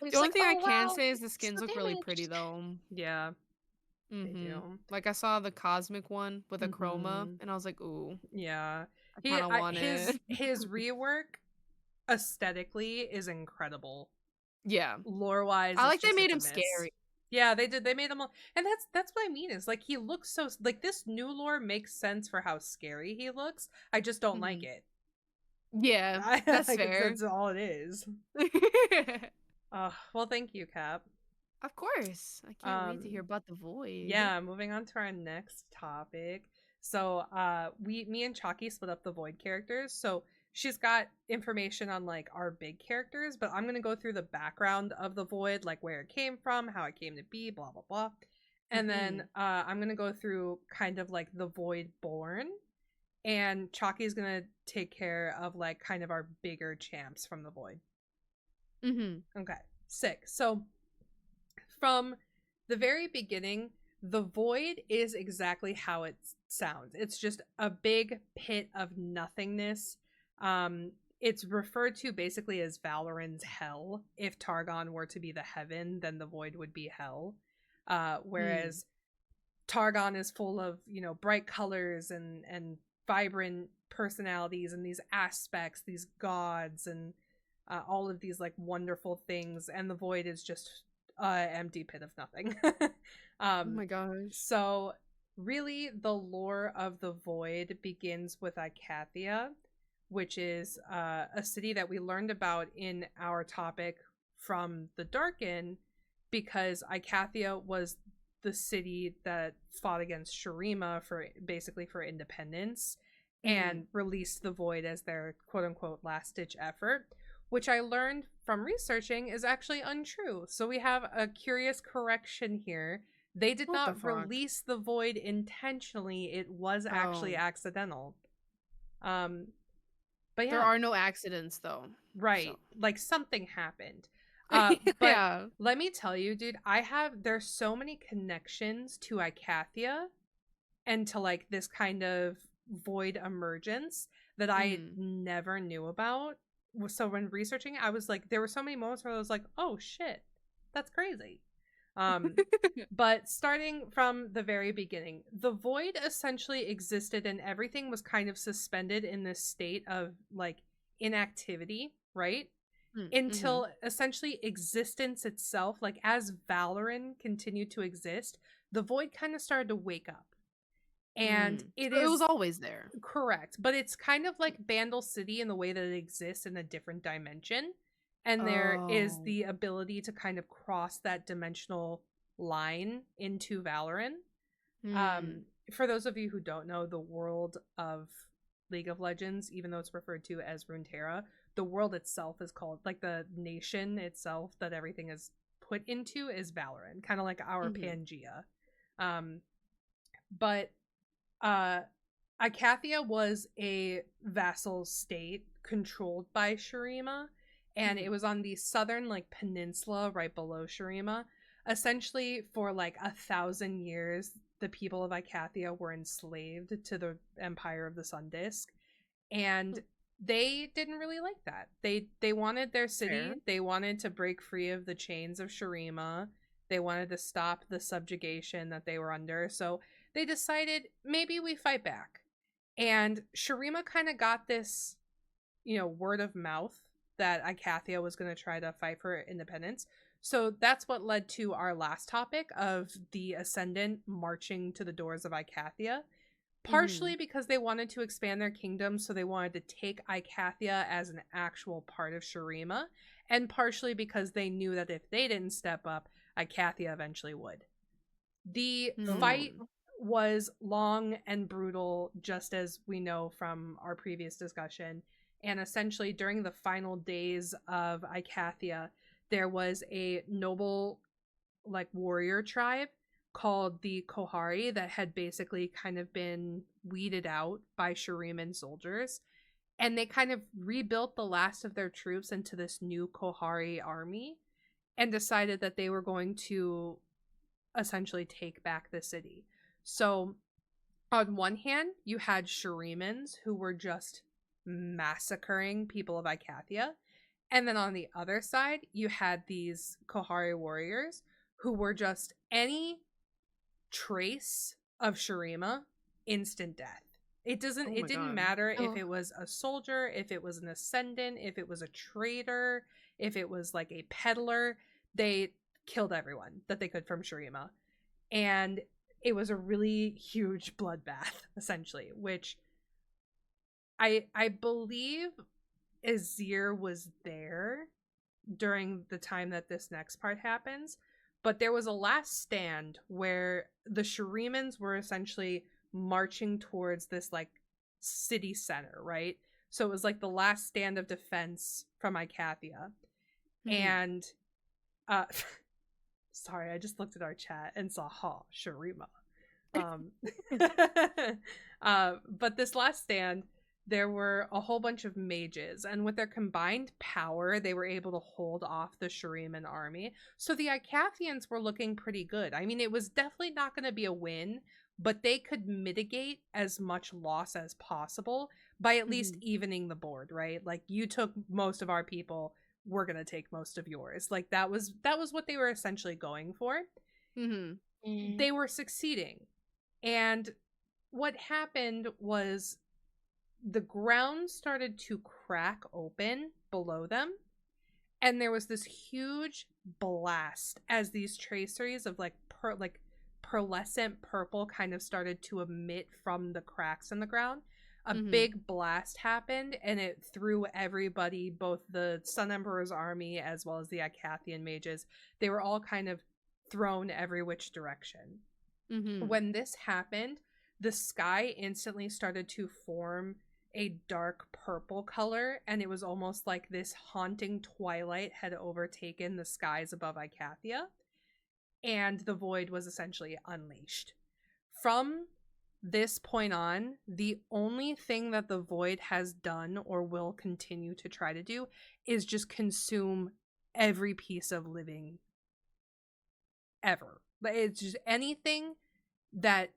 It's The only like, thing I oh can wow, say is the it's skins so look really pretty damaged. though. Yeah, they do. Like I saw the cosmic one with a chroma, and I was like, ooh, Yeah. I kind of want it. His rework aesthetically is incredible. Yeah, Lore wise, I like they made him scary. Yeah, they did. They made him, and that's what I mean. Is like he looks so like this new lore makes sense for how scary he looks. I just don't like it. Yeah, that's fair. That's all it is. Well, thank you, Cap. Of course, I can't wait to hear about the void. Yeah, moving on to our next topic. So, me and Choccy split up the void characters. So she's got information on like our big characters, but I'm gonna go through the background of the void, like where it came from, how it came to be, blah blah blah, and then I'm gonna go through kind of like the void born, and Choccy's gonna take care of like kind of our bigger champs from the void. Okay, sick. So from the very beginning, the void is exactly how it sounds. It's just a big pit of nothingness. It's referred to basically as Valoran's hell. If Targon were to be the heaven, then the void would be hell. Whereas Targon is full of, bright colors and vibrant personalities and these aspects, these gods, and all of these like wonderful things, and the void is just empty pit of nothing. Oh my gosh. So really the lore of the void begins with Icathia, which is a city that we learned about in our topic from the Darken, because Icathia was the city that fought against Shurima for independence and released the void as their quote-unquote last-ditch effort, which I learned from researching is actually untrue. So we have a curious correction here. They did not release the void intentionally. It was actually accidental. But yeah. There are no accidents though. Right. So. Like something happened. But let me tell you, dude, there's so many connections to Icathia and to like this kind of void emergence that I never knew about. So when researching, I was like, there were so many moments where I was like, oh shit, that's crazy. But starting from the very beginning, the void essentially existed and everything was kind of suspended in this state of like inactivity, right? Until essentially existence itself, like as Valoran continued to exist, the void kind of started to wake up. And it was always there. Correct. But it's kind of like Bandle City in the way that it exists in a different dimension. And there is the ability to kind of cross that dimensional line into Valoran. For those of you who don't know, the world of League of Legends, even though it's referred to as Runeterra, the world itself is called, like the nation itself that everything is put into is Valoran, kind of like our Pangea. But Icathia was a vassal state controlled by Shurima, and it was on the southern like peninsula right below Shurima. Essentially, for like 1,000 years, the people of Icathia were enslaved to the Empire of the Sun Disk, and they didn't really like that. They wanted their city. Fair. They wanted to break free of the chains of Shurima. They wanted to stop the subjugation that they were under. So they decided maybe we fight back. And Shurima kind of got this, word of mouth that Icathia was going to try to fight for independence. So that's what led to our last topic of the Ascendant marching to the doors of Icathia. Partially because they wanted to expand their kingdom, so they wanted to take Icathia as an actual part of Shurima, and partially because they knew that if they didn't step up, Icathia eventually would. The fight was long and brutal, just as we know from our previous discussion, and essentially during the final days of Icathia, there was a noble like warrior tribe called the Kohari that had basically kind of been weeded out by Shuriman soldiers, and they kind of rebuilt the last of their troops into this new Kohari army and decided that they were going to essentially take back the city. So on one hand, you had Shurimans who were just massacring people of Icathia, and then on the other side, you had these Kohari warriors who were just any trace of Shurima, instant death. It didn't matter if it was a soldier, if it was an ascendant, if it was a traitor, if it was like a peddler. They killed everyone that they could from Shurima. And it was a really huge bloodbath, essentially, which I believe Azir was there during the time that this next part happens. But there was a last stand where the Shurimans were essentially marching towards this like city center, right? So it was like the last stand of defense from Icathia. And sorry, I just looked at our chat and saw Shurima. But this last stand, there were a whole bunch of mages, and with their combined power, they were able to hold off the Shuriman army. So the Icathians were looking pretty good. I mean, it was definitely not going to be a win, but they could mitigate as much loss as possible by at least evening the board, right? Like, you took most of our people, we're going to take most of yours. Like, that was what they were essentially going for. They were succeeding. And what happened was the ground started to crack open below them, and there was this huge blast as these traceries of like pearlescent purple kind of started to emit from the cracks in the ground. A big blast happened, and it threw everybody, both the Sun Emperor's army as well as the Icathian mages. They were all kind of thrown every which direction. When this happened, the sky instantly started to form a dark purple color, and it was almost like this haunting twilight had overtaken the skies above Icathia, and the void was essentially unleashed. From this point on, the only thing that the void has done or will continue to try to do is just consume every piece of living ever. It's just anything that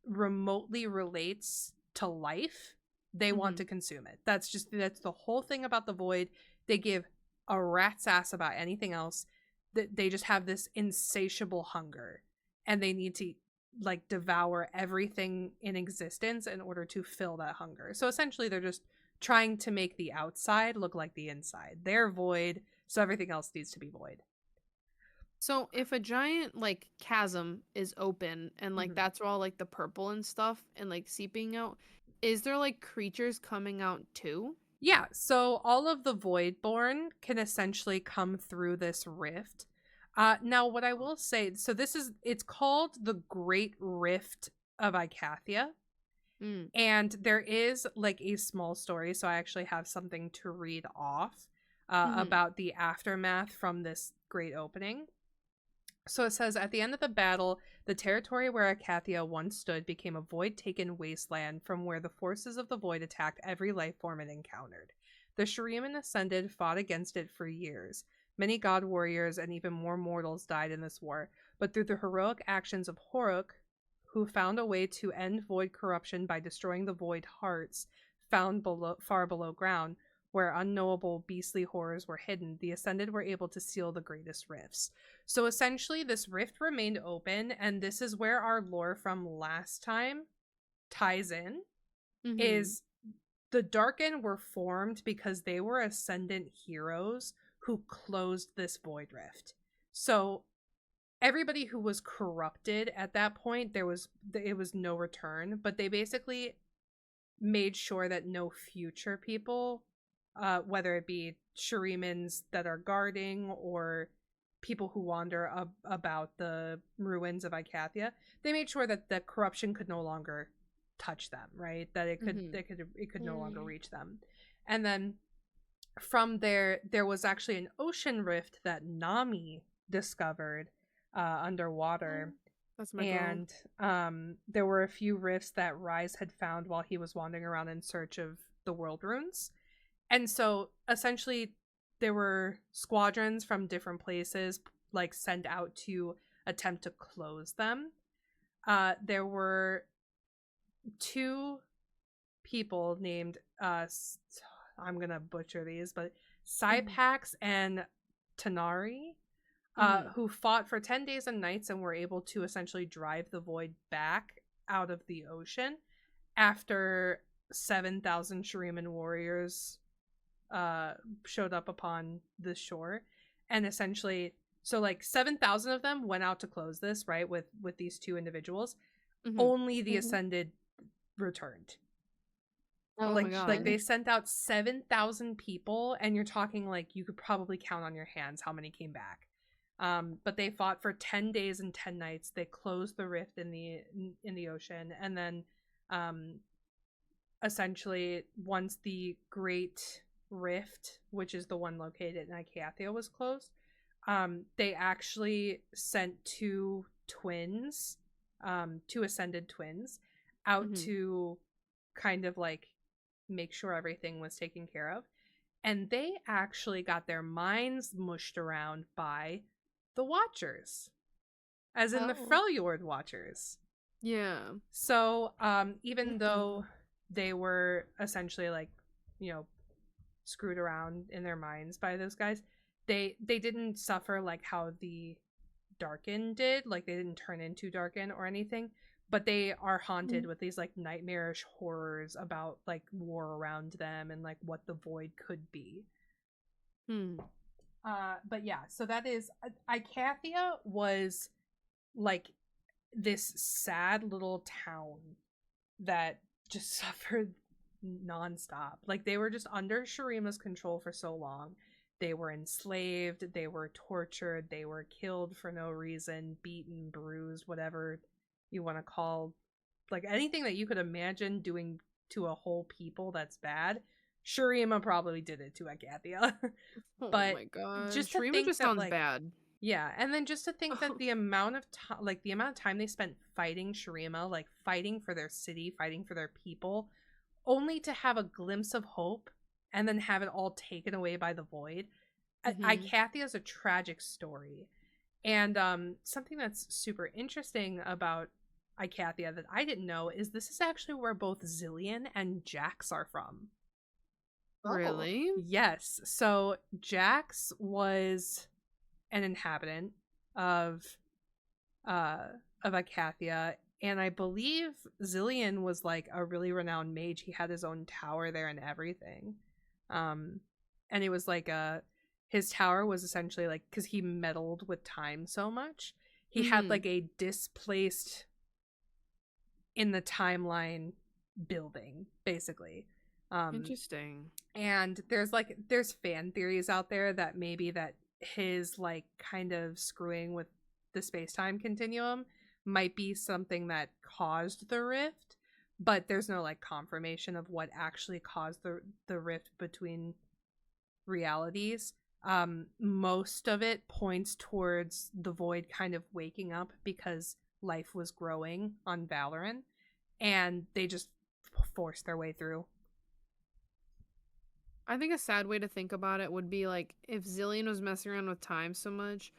remotely relates to life, they want to consume it. That's the whole thing about the void. They give a rat's ass about anything else. They just have this insatiable hunger, and they need to like devour everything in existence in order to fill that hunger. So essentially they're just trying to make the outside look like the inside. They're void, so everything else needs to be void. So if a giant like chasm is open and like that's where all like the purple and stuff and like seeping out, is there like creatures coming out too? Yeah, so all of the Voidborn can essentially come through this rift. Now what I will say, so it's called the Great Rift of Icathia. And there is like a small story, so I actually have something to read off about the aftermath from this great opening. So it says, at the end of the battle, the territory where Icathia once stood became a void-taken wasteland from where the forces of the void attacked every life form it encountered. The Shuriman ascended fought against it for years. Many god warriors and even more mortals died in this war, but through the heroic actions of Horuk, who found a way to end void corruption by destroying the void hearts found far below ground, where unknowable beastly horrors were hidden, the Ascended were able to seal the greatest rifts. So essentially, this rift remained open, and this is where our lore from last time ties in, is the Darken were formed because they were Ascendant heroes who closed this void rift. So everybody who was corrupted at that point, it was no return, but they basically made sure that no future people, whether it be Shurimans that are guarding or people who wander about the ruins of Icathia, they made sure that the corruption could no longer touch them, right? That it could no longer reach them. And then from there was actually an ocean rift that Nami discovered underwater. That's my and there were a few rifts that Rise had found while he was wandering around in search of the world runes. And so essentially there were squadrons from different places like sent out to attempt to close them. There were two people named I'm gonna butcher these, but Sypax and Tanari, who fought for 10 days and nights and were able to essentially drive the void back out of the ocean after 7,000 Shuriman warriors showed up upon the shore. And essentially, so like 7,000 of them went out to close this, right, with these two individuals. Only the Ascended returned. Oh like, my God. like they sent out 7,000 people, and you're talking like you could probably count on your hands how many came back. But they fought for 10 days and 10 nights. They closed the rift in the ocean, and then essentially once the Great Rift, which is the one located in Icathia, was closed, they actually sent two Ascended twins out to kind of like make sure everything was taken care of, and they actually got their minds mushed around by the Watchers, as in the Freljord Watchers. Yeah. So even though they were essentially like, you know, screwed around in their minds by those guys, they didn't suffer like how the Darken did. Like, they didn't turn into Darken or anything, but they are haunted Mm. with these like nightmarish horrors about like war around them and like what the void could be. Hmm. But yeah, so that is Icathia was like this sad little town that just suffered nonstop. Like they were just under Shurima's control for so long. They were enslaved, they were tortured, they were killed for no reason, beaten, bruised, whatever you want to call, like anything that you could imagine doing to a whole people that's bad. Shurima probably did it to Agathia. Oh But my god. just to Shrima think just that sounds like bad. yeah, and then just to think that the amount of time, like the amount of time they spent fighting Shurima, like fighting for their city, fighting for their people, only to have a glimpse of hope and then have it all taken away by the void. Mhm. Icathia is a tragic story. And something that's super interesting about Icathia that I didn't know is this is actually where both Zillion and Jax are from. Oh. Really? Yes. So Jax was an inhabitant of uh of Icathia, and I believe Zillion was like a really renowned mage. He had his own tower there and everything. Um and it was like his tower was essentially like cuz he meddled with time so much. He had Mhm. like a displaced in the timeline building basically. Um Interesting. and there's fan theories out there that maybe that his like kind of screwing with the space-time continuum might be something that caused the rift, but there's no like confirmation of what actually caused the rift between realities. Most of it points towards the void kind of waking up because life was growing on Valoran and they just forced their way through. I think a sad way to think about it would be like if Zillion was messing around with time so much,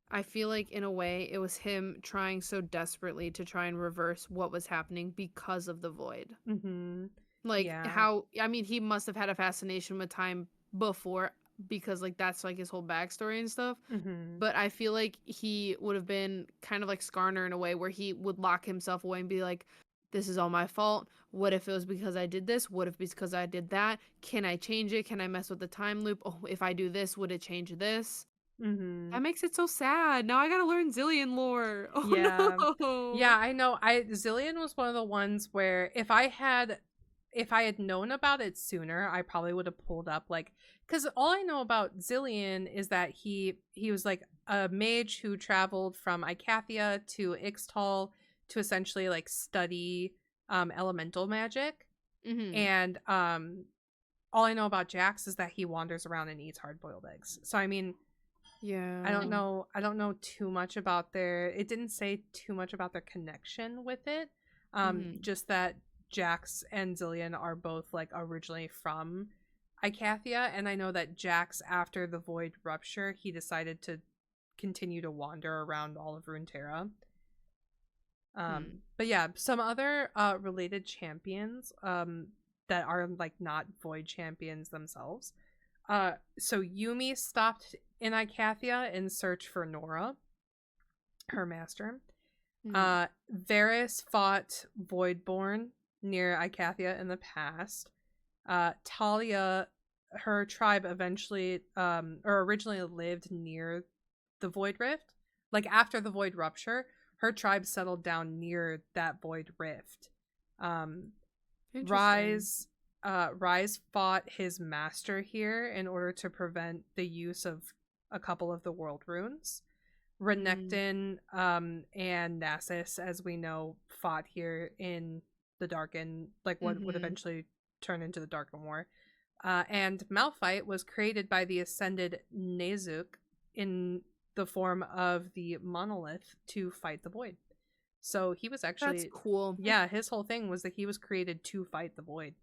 I feel like in a way it was him trying so desperately to try and reverse what was happening because of the void. Mhm. Like Yeah. how I mean he must have had a fascination with time before because like that's like his whole backstory and stuff. Mhm. But I feel like he would have been kind of like Skarner in a way where he would lock himself away and be like, this is all my fault. What if it was because I did this? What if it's because I did that? Can I change it? Can I mess with the time loop? Oh, if I do this, would it change this? Mhm. That makes it so sad. Now I gotta learn Zillion lore. Yeah. Oh Yeah, no. I know. I Zillion was one of the ones where if I had known about it sooner, I probably would have pulled up like cuz all I know about Zillion is that he was like a mage who traveled from Icathia to Ixtal to essentially like study elemental magic. Mm-hmm. And all I know about Jax is that he wanders around and eats hard-boiled eggs. So I mean, I don't Yeah. know. I don't know too much about their. It didn't say too much about their connection with it. Mm-hmm. Just that Jax and Zillion are both like originally from Icathia, and I know that Jax, after the Void rupture, he decided to continue to wander around all of Runeterra. Hmm. But yeah, some other related champions that are like not Void champions themselves. So Yumi stopped in Icathia in search for Nora, her master. Mm-hmm. Varys fought Voidborn near Icathia in the past. Talia, her tribe eventually, or originally lived near the Void Rift. Like after the Void Rupture, her tribe settled down near that Void Rift. Um, Interesting. Rise Rise fought his master here in order to prevent the use of a couple of the world runes. Mm. Renekton and Nasus, as we know, fought here in the Darken, like what would Mm-hmm. eventually turn into the Darken War. And Malphite was created by the Ascended Nezuk in the form of the Monolith to fight the Void. So he was That's actually, cool. yeah, his whole thing was that he was created to fight the Void.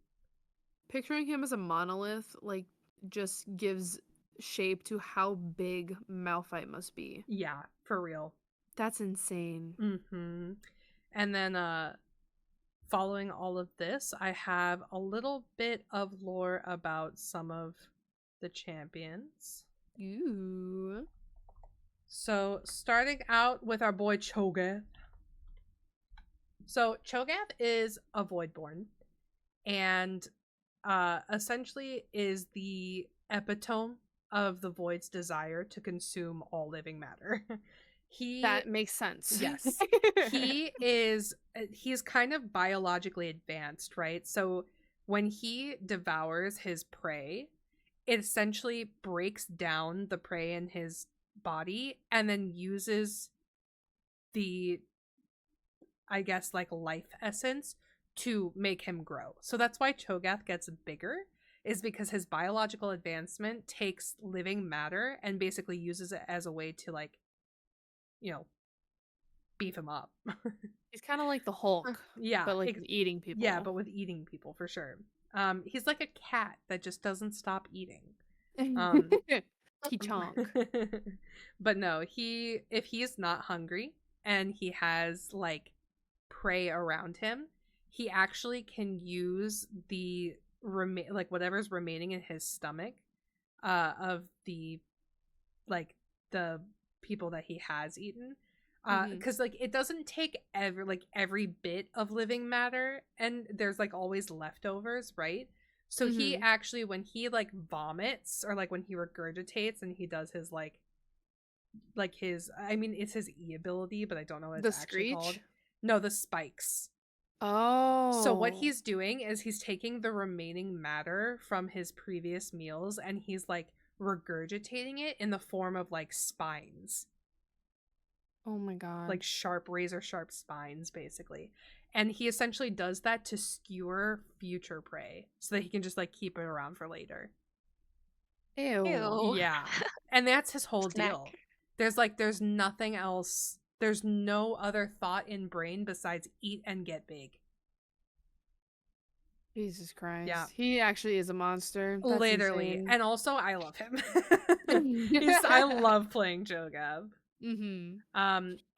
Picturing him as a monolith, like, just gives shape to how big Malphite must be. Yeah, for real. That's insane. Mm-hmm. And then following all of this, I have a little bit of lore about some of the champions. Ooh. So starting out with our boy Cho'Gath. So Cho'Gath is a Voidborn, and essentially is the epitome of the Void's desire to consume all living matter. he That makes sense. Yes. He's kind of biologically advanced, right? So when he devours his prey, it essentially breaks down the prey in his body and then uses the, I guess, like life essence to make him grow. So that's why Cho'Gath gets bigger, is because his biological advancement takes living matter and basically uses it as a way to, like, you know, beef him up. He's kind of like the Hulk, Yeah, but like eating people. yeah, but with eating people for sure. He's like a cat that just doesn't stop eating. Ki-chonk. But no, if he's not hungry and he has like prey around him, he actually can use the like whatever's remaining in his stomach of the like the people that he has eaten, because like it doesn't take every bit of living matter, and there's like always leftovers, right? So he actually, when he like vomits or like when he regurgitates and he does his like his, I mean, it's his E ability, but I don't know what it's actually called. No, the spikes. Oh. So what he's doing is he's taking the remaining matter from his previous meals and he's like regurgitating it in the form of like spines. Oh my god. Like sharp, razor sharp spines, basically. And he essentially does that to skewer future prey so that he can just like keep it around for later. Ew. Ew. Yeah. And that's his whole Snack. deal. There's nothing else. There's no other thought in brain besides eat and get big. Jesus Christ. Yeah. He actually is a monster. That's Literally. insane. And also I love him. I love playing Cho'Gath.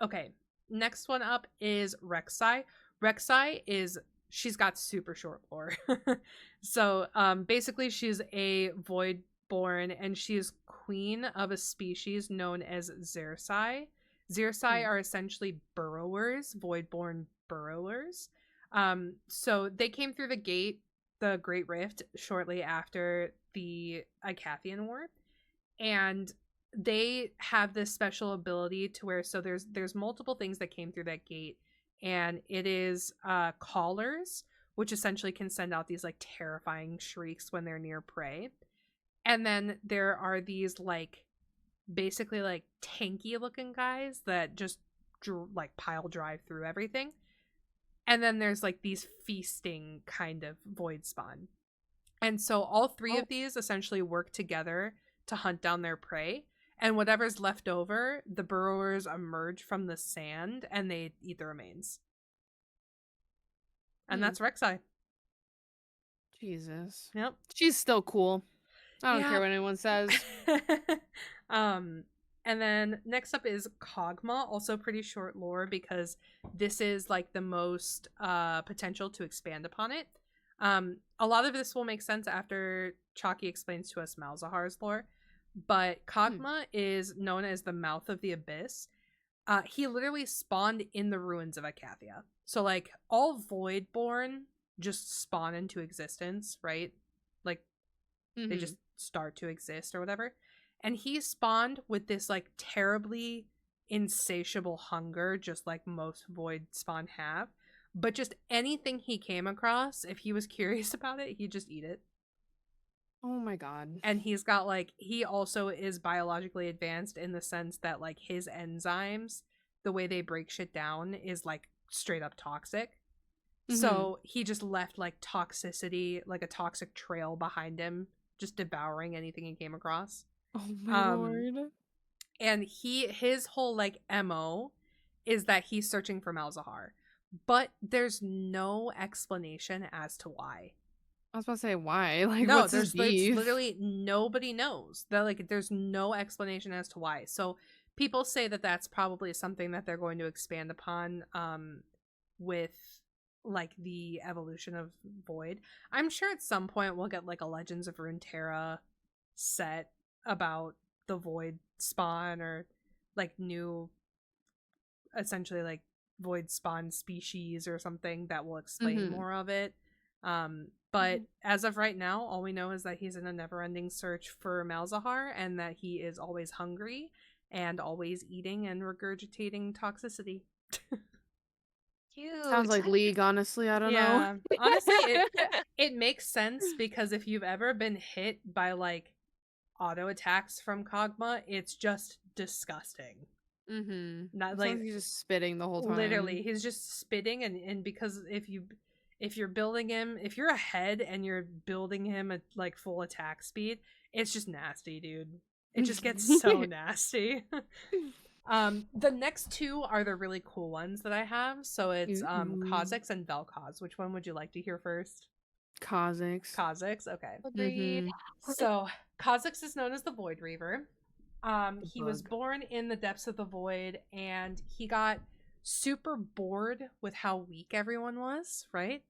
Okay. Next one up is Rek'Sai. She's got super short lore. So basically she's a Voidborn and she is queen of a species known as Xersai. Xersai are essentially burrowers, Voidborn burrowers. So they came through the Great Rift, shortly after the Icathian War, and they have this special ability to where, so there's multiple things that came through that gate, and it is callers, which essentially can send out these like terrifying shrieks when they're near prey, and then there are these like basically like tanky looking guys that just like pile drive through everything. And then there's like these feasting kind of void spawn. And so all three of these essentially work together to hunt down their prey. And whatever's left over, the burrowers emerge from the sand and they eat the remains. And that's Rek'Sai. Jesus. Yep. She's still cool. I don't care what anyone says. And then next up is Kog'Maw, also pretty short lore because this is like the most potential to expand upon it. A lot of this will make sense after Choccy explains to us Malzahar's lore, but Kog'Maw is known as the mouth of the abyss. He literally spawned in the ruins of Icathian. So like all Voidborn just spawn into existence, right? Like they just start to exist or whatever. And he spawned with this like terribly insatiable hunger, just like most void spawn have. But just anything he came across, if he was curious about it, he'd just eat it. Oh my god. And he's got like, he also is biologically advanced in the sense that like his enzymes, the way they break shit down is like straight up toxic. So he just left like toxicity, like a toxic trail behind him, just devouring anything he came across. Oh my lord. And his whole like MO is that he's searching for Malzahar. But there's no explanation as to why. I was about to say why. Like, no, what's his beef? there's literally nobody knows. That like there's no explanation as to why. So people say that that's probably something that they're going to expand upon with like the evolution of Void. I'm sure at some point we'll get like a Legends of Runeterra set about the Void spawn or like new, essentially like void spawn species or something that will explain more of it. But as of right now, all we know is that he's in a never-ending search for Malzahar, and that he is always hungry and always eating and regurgitating toxicity. Sounds Cute. like League, honestly. I don't know. Honestly, it makes sense, because if you've ever been hit by like auto attacks from Kog'Maw, it's just disgusting. Not It's like he's just spitting the whole time. literally, he's just spitting, and because if you're building him, if you're ahead and you're building him at like full attack speed, it's just nasty, dude. It just gets so nasty. The next two are the really cool ones that I have. So it's Kha'Zix and Vel'Koz. Which one would you like to hear first? Kha'Zix. Kha'Zix, okay. Agreed. So Kha'Zix is known as the Void Reaver. He was born in the depths of the void, and he got super bored with how weak everyone was, right?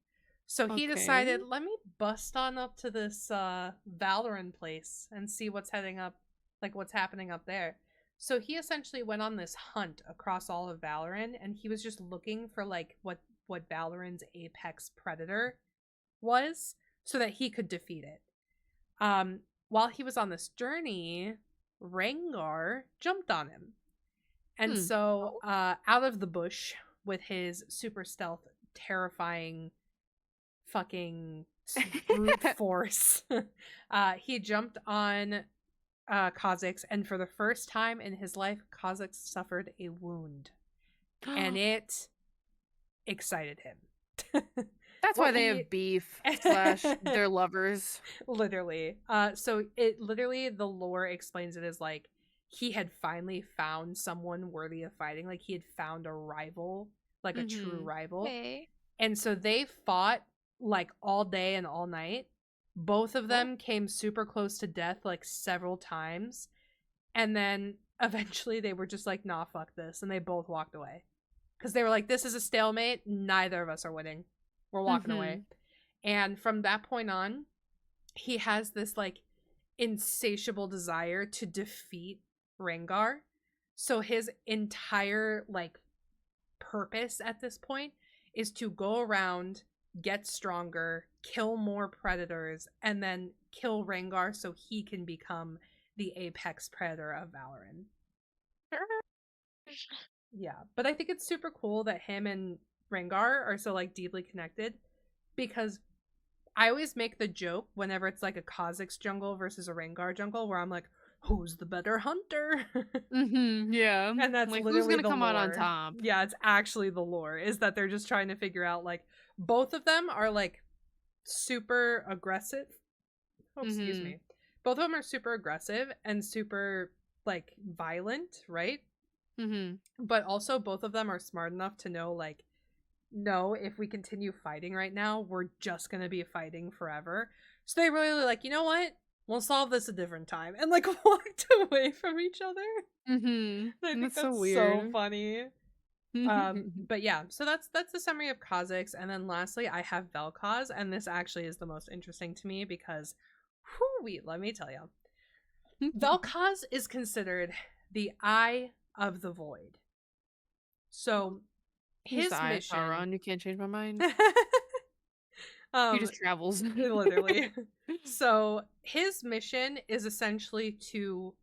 So he decided, let me bust on up to this Valoran place and see what's happening up there. So he essentially went on this hunt across all of Valoran, and he was just looking for like what Valoran's apex predator was, so that he could defeat it. While he was on this journey, Rengar jumped on him. And so out of the bush, with his super stealth, terrifying fucking brute force, he jumped on Kha'Zix, and for the first time in his life, Kha'Zix suffered a wound, and it excited him. That's why they have beef / they're lovers. Literally. So it literally, the lore explains it as like he had finally found someone worthy of fighting. Like he had found a rival, like a true rival. Okay. And so they fought like all day and all night. Both of them came super close to death like several times. And then eventually they were just like, nah, fuck this. And they both walked away. Because they were like, this is a stalemate. Neither of us are winning. We're walking away. And from that point on, he has this like insatiable desire to defeat Rengar. So his entire like purpose at this point is to go around, get stronger, kill more predators, and then kill Rengar so he can become the apex predator of Valoran. Yeah, but I think it's super cool that him and Rengar are so like deeply connected, because I always make the joke whenever it's like a Kha'Zix jungle versus a Rengar jungle where I'm like, who's the better hunter? Yeah. And that's like, literally who's gonna the come out on lore. top? Yeah, it's actually the lore, is that they're just trying to figure out like both of them are like super aggressive. Oh, excuse me. Both of them are super aggressive and super like violent, right? But also both of them are smart enough to know like, no, if we continue fighting right now, we're just gonna be fighting forever. So they really like, you know what? We'll solve this a different time, and like walked away from each other. I think that's so weird. So funny. But yeah, so that's the summary of Kha'Zix, and then lastly, I have Vel'Koz, and this actually is the most interesting to me because, let me tell you, Vel'Koz is considered the Eye of the Void. So his mission. Sauron, you can't change my mind. He just travels. Literally. So his mission is essentially to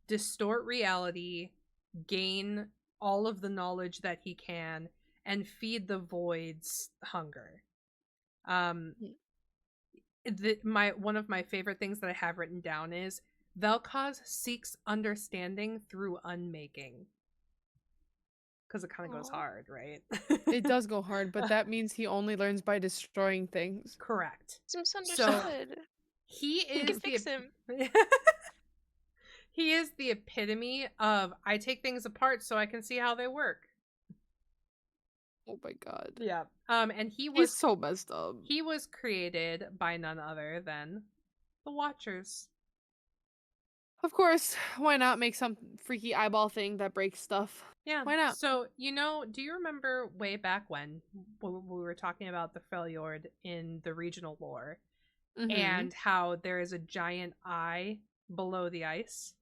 distort reality, gain all of the knowledge that he can, and feed the void's hunger. One of my favorite things that I have written down is Vel'Koz seeks understanding through unmaking. Because it kind of goes hard, right? It does go hard, but that means he only learns by destroying things. Correct. Seems understood. So he is fix him. He is the epitome of I take things apart so I can see how they work. Oh my god. Yeah. And he's so messed up. He was created by none other than the Watchers. Of course, why not make some freaky eyeball thing that breaks stuff? Yeah. Why not? So, do you remember way back when we were talking about the Freljord in the regional lore, and how there is a giant eye below the ice?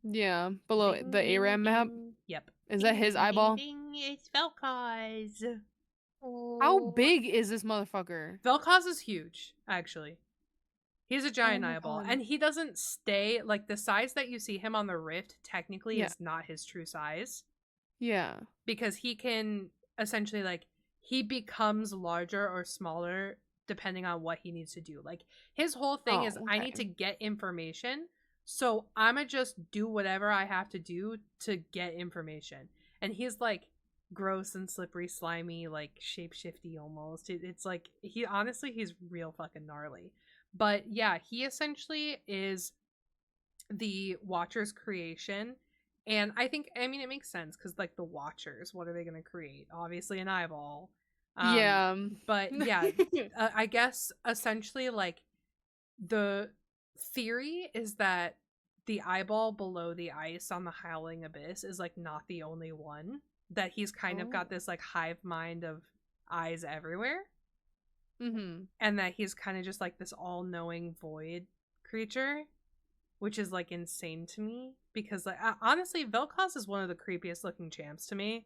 Yeah, below the Aram map? Yep. Is that his eyeball? It's Vel'Koz. How Oh, big is this motherfucker? Vel'Koz is huge, actually. He's a Oh giant my eyeball, god. and he doesn't stay like the size that you see him on the rift. Technically, Yeah. is not his true size Yeah. because he can essentially like he becomes larger or smaller depending on what he needs to do. Like his whole thing is, Oh, I okay. need to get information, so I'ma just do whatever I have to do to get information. And he's like gross and slippery, slimy, like shapeshifty almost. It's like he's real fucking gnarly. But yeah, he essentially is the Watcher's creation. And I mean, it makes sense because, like, the Watchers, what are they going to create? Obviously, an eyeball. Um, Yeah. but yeah, I guess essentially, like, the theory is that the eyeball below the ice on the Howling Abyss is, like, not the only one. That he's kind of got Oh. this, like, hive mind of eyes everywhere. Mm-hmm. And that he's kind of just, like, this all knowing void creature, which is like insane to me because like honestly Vel'Koz is one of the creepiest looking champs to me.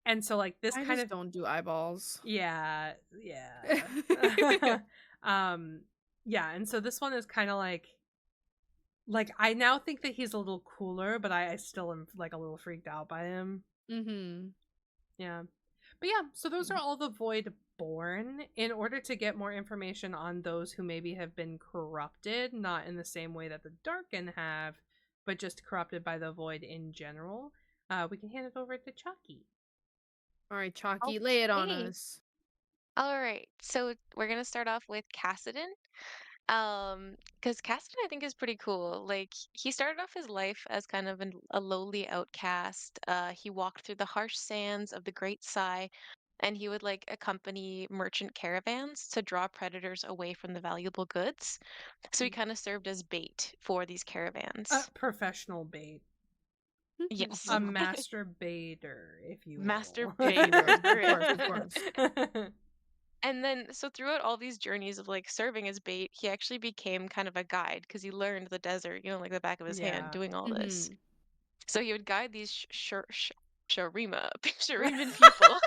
And so like this I kind just of don't do eyeballs. yeah. um yeah, and so this one is kind of like I now think that he's a little cooler, but I still am like a little freaked out by him. Mm-hmm. Yeah. But yeah, so those are all the Void born. In order to get more information on those who maybe have been corrupted, not in the same way that the Darken have, but just corrupted by the Void in general, we can hand it over to Chucky. All right, Chalky, lay it on okay. us. All right. So we're gonna start off with Cassidon. Because Caston I think is pretty cool. Like he started off his life as kind of a lowly outcast. He walked through the harsh sands of the Great Sigh, and he would like accompany merchant caravans to draw predators away from the valuable goods. So he kind of served as bait for these caravans. Professional bait. Yes, A master baiter, if you master will. Baiter, of baiter. course, of course. And then, so throughout all these journeys of like serving as bait, he actually became kind of a guide because he learned the desert, like the back of his hand, Yeah. doing all this. Mm-hmm. So he would guide these Shariman people,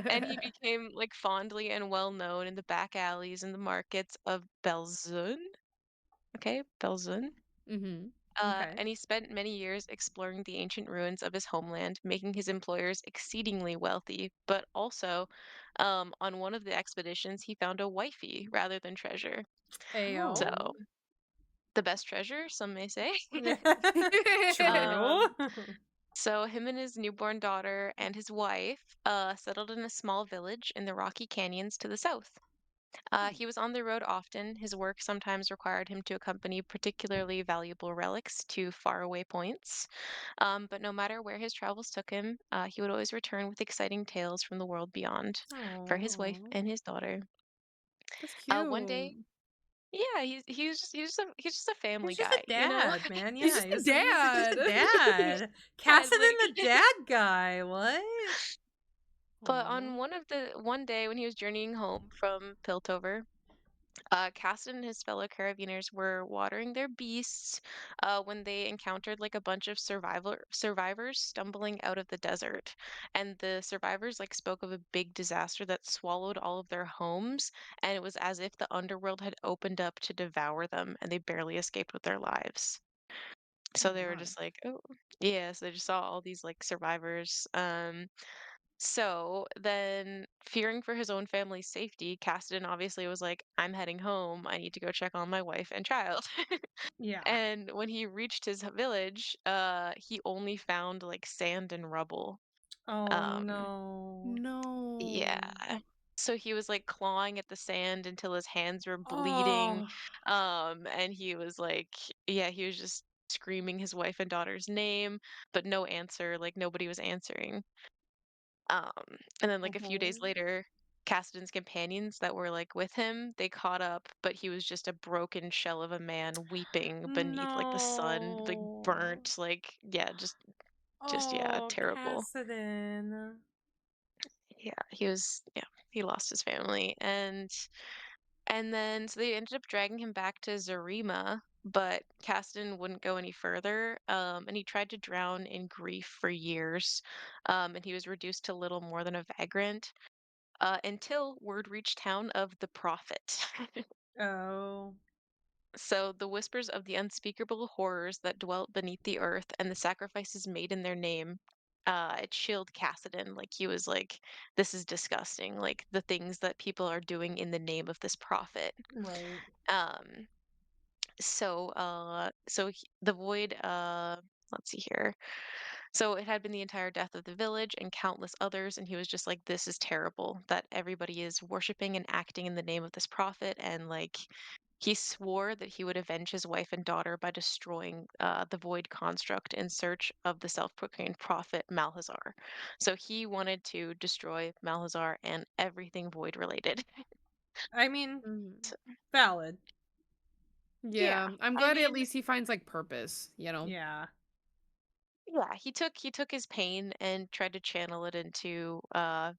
and he became like fondly and well known in the back alleys and the markets of Belzun. Okay, Belzun. Mm-hmm. Okay. And he spent many years exploring the ancient ruins of his homeland, making his employers exceedingly wealthy. But also, on one of the expeditions, he found a wifey rather than treasure. Ayo. Oh. So, the best treasure, some may say. True. um, so, him and his newborn daughter and his wife settled in a small village in the rocky canyons to the south. He was on the road often. His work sometimes required him to accompany particularly valuable relics to faraway points. But no matter where his travels took him, he would always return with exciting tales from the world beyond for his wife Aww. and his daughter. That's One cute. day, yeah, he's just a family He's just a guy, dad, man. He's Yeah, just a he's just a dad. dad. Dad, Cassidy like, the dad guy. What? but Aww. on one day when he was journeying home from Piltover, Caston and his fellow carabiners were watering their beasts when they encountered like a bunch of survivors stumbling out of the desert, and the survivors like spoke of a big disaster that swallowed all of their homes, and it was as if the underworld had opened up to devour them, and they barely escaped with their lives. Oh So they were my. just like, oh, yeah. So they just saw all these like survivors. So then, fearing for his own family's safety, Cassidy obviously was like, I'm heading home. I need to go check on my wife and child. Yeah. And when he reached his village, he only found like sand and rubble. Oh Um, no. No. yeah. So he was like clawing at the sand until his hands were bleeding. Oh. And he was like, yeah, he was just screaming his wife and daughter's name, but no answer. Like nobody was answering. Um, and then like a few days Oh. later, Cassidy's companions that were like with him, they caught up, but he was just a broken shell of a man weeping beneath like the sun, like No. burnt, like yeah, just yeah, Oh, terrible. Cassidy. Yeah, he lost his family and then so they ended up dragging him back to Zarima. but Caston wouldn't go any further, and he tried to drown in grief for years, and he was reduced to little more than a vagrant until word reached town of the prophet. Oh, So the whispers of the unspeakable horrors that dwelt beneath the earth and the sacrifices made in their name, it chilled Cassidon. Like he was like, "This is disgusting. Like the things that people are doing in the name of this prophet." right. Um, the void. Let's see here. So it had been the entire death of the village and countless others, and he was just like, "This is terrible that everybody is worshiping and acting in the name of this prophet." And like, he swore that he would avenge his wife and daughter by destroying the void construct in search of the self-proclaimed prophet Malhazar. So he wanted to destroy Malhazar and everything void related. I mean, Mhm. valid. Yeah, Yeah, I'm I glad at mean, least he finds like purpose, you know? Yeah. yeah, he took his pain and tried to channel it into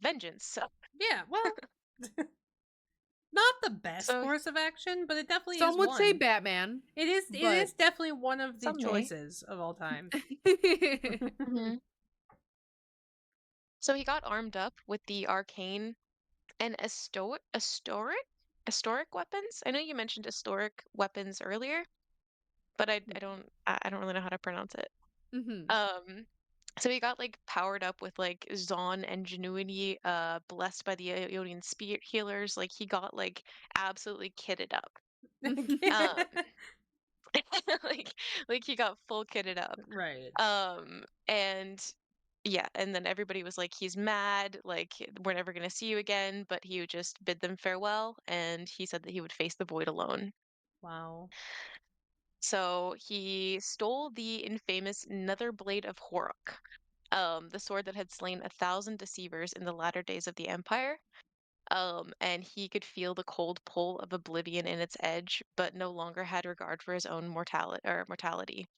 vengeance. Yeah, well, not the best So course of action, but it definitely is Some would say one. Batman, It but is definitely one of the some may. choices of all time. Mhm. So he got armed up with the arcane and historic weapons. I know you mentioned historic weapons earlier, but I don't really know how to pronounce it. Mhm. Um, so he got like powered up with like Zon ingenuity, blessed by the Ionian spirit healers. Like he got like absolutely kitted up. Um, like like he got full kitted up. Right. And yeah, and then everybody was like, he's mad, like we're never gonna see you again, but he would just bid them farewell, and he said that he would face the void alone. Wow. So he stole the infamous Nether Blade of Horok, the sword that had slain 1,000 deceivers in the latter days of the Empire. And he could feel the cold pull of oblivion in its edge, but no longer had regard for his own mortality.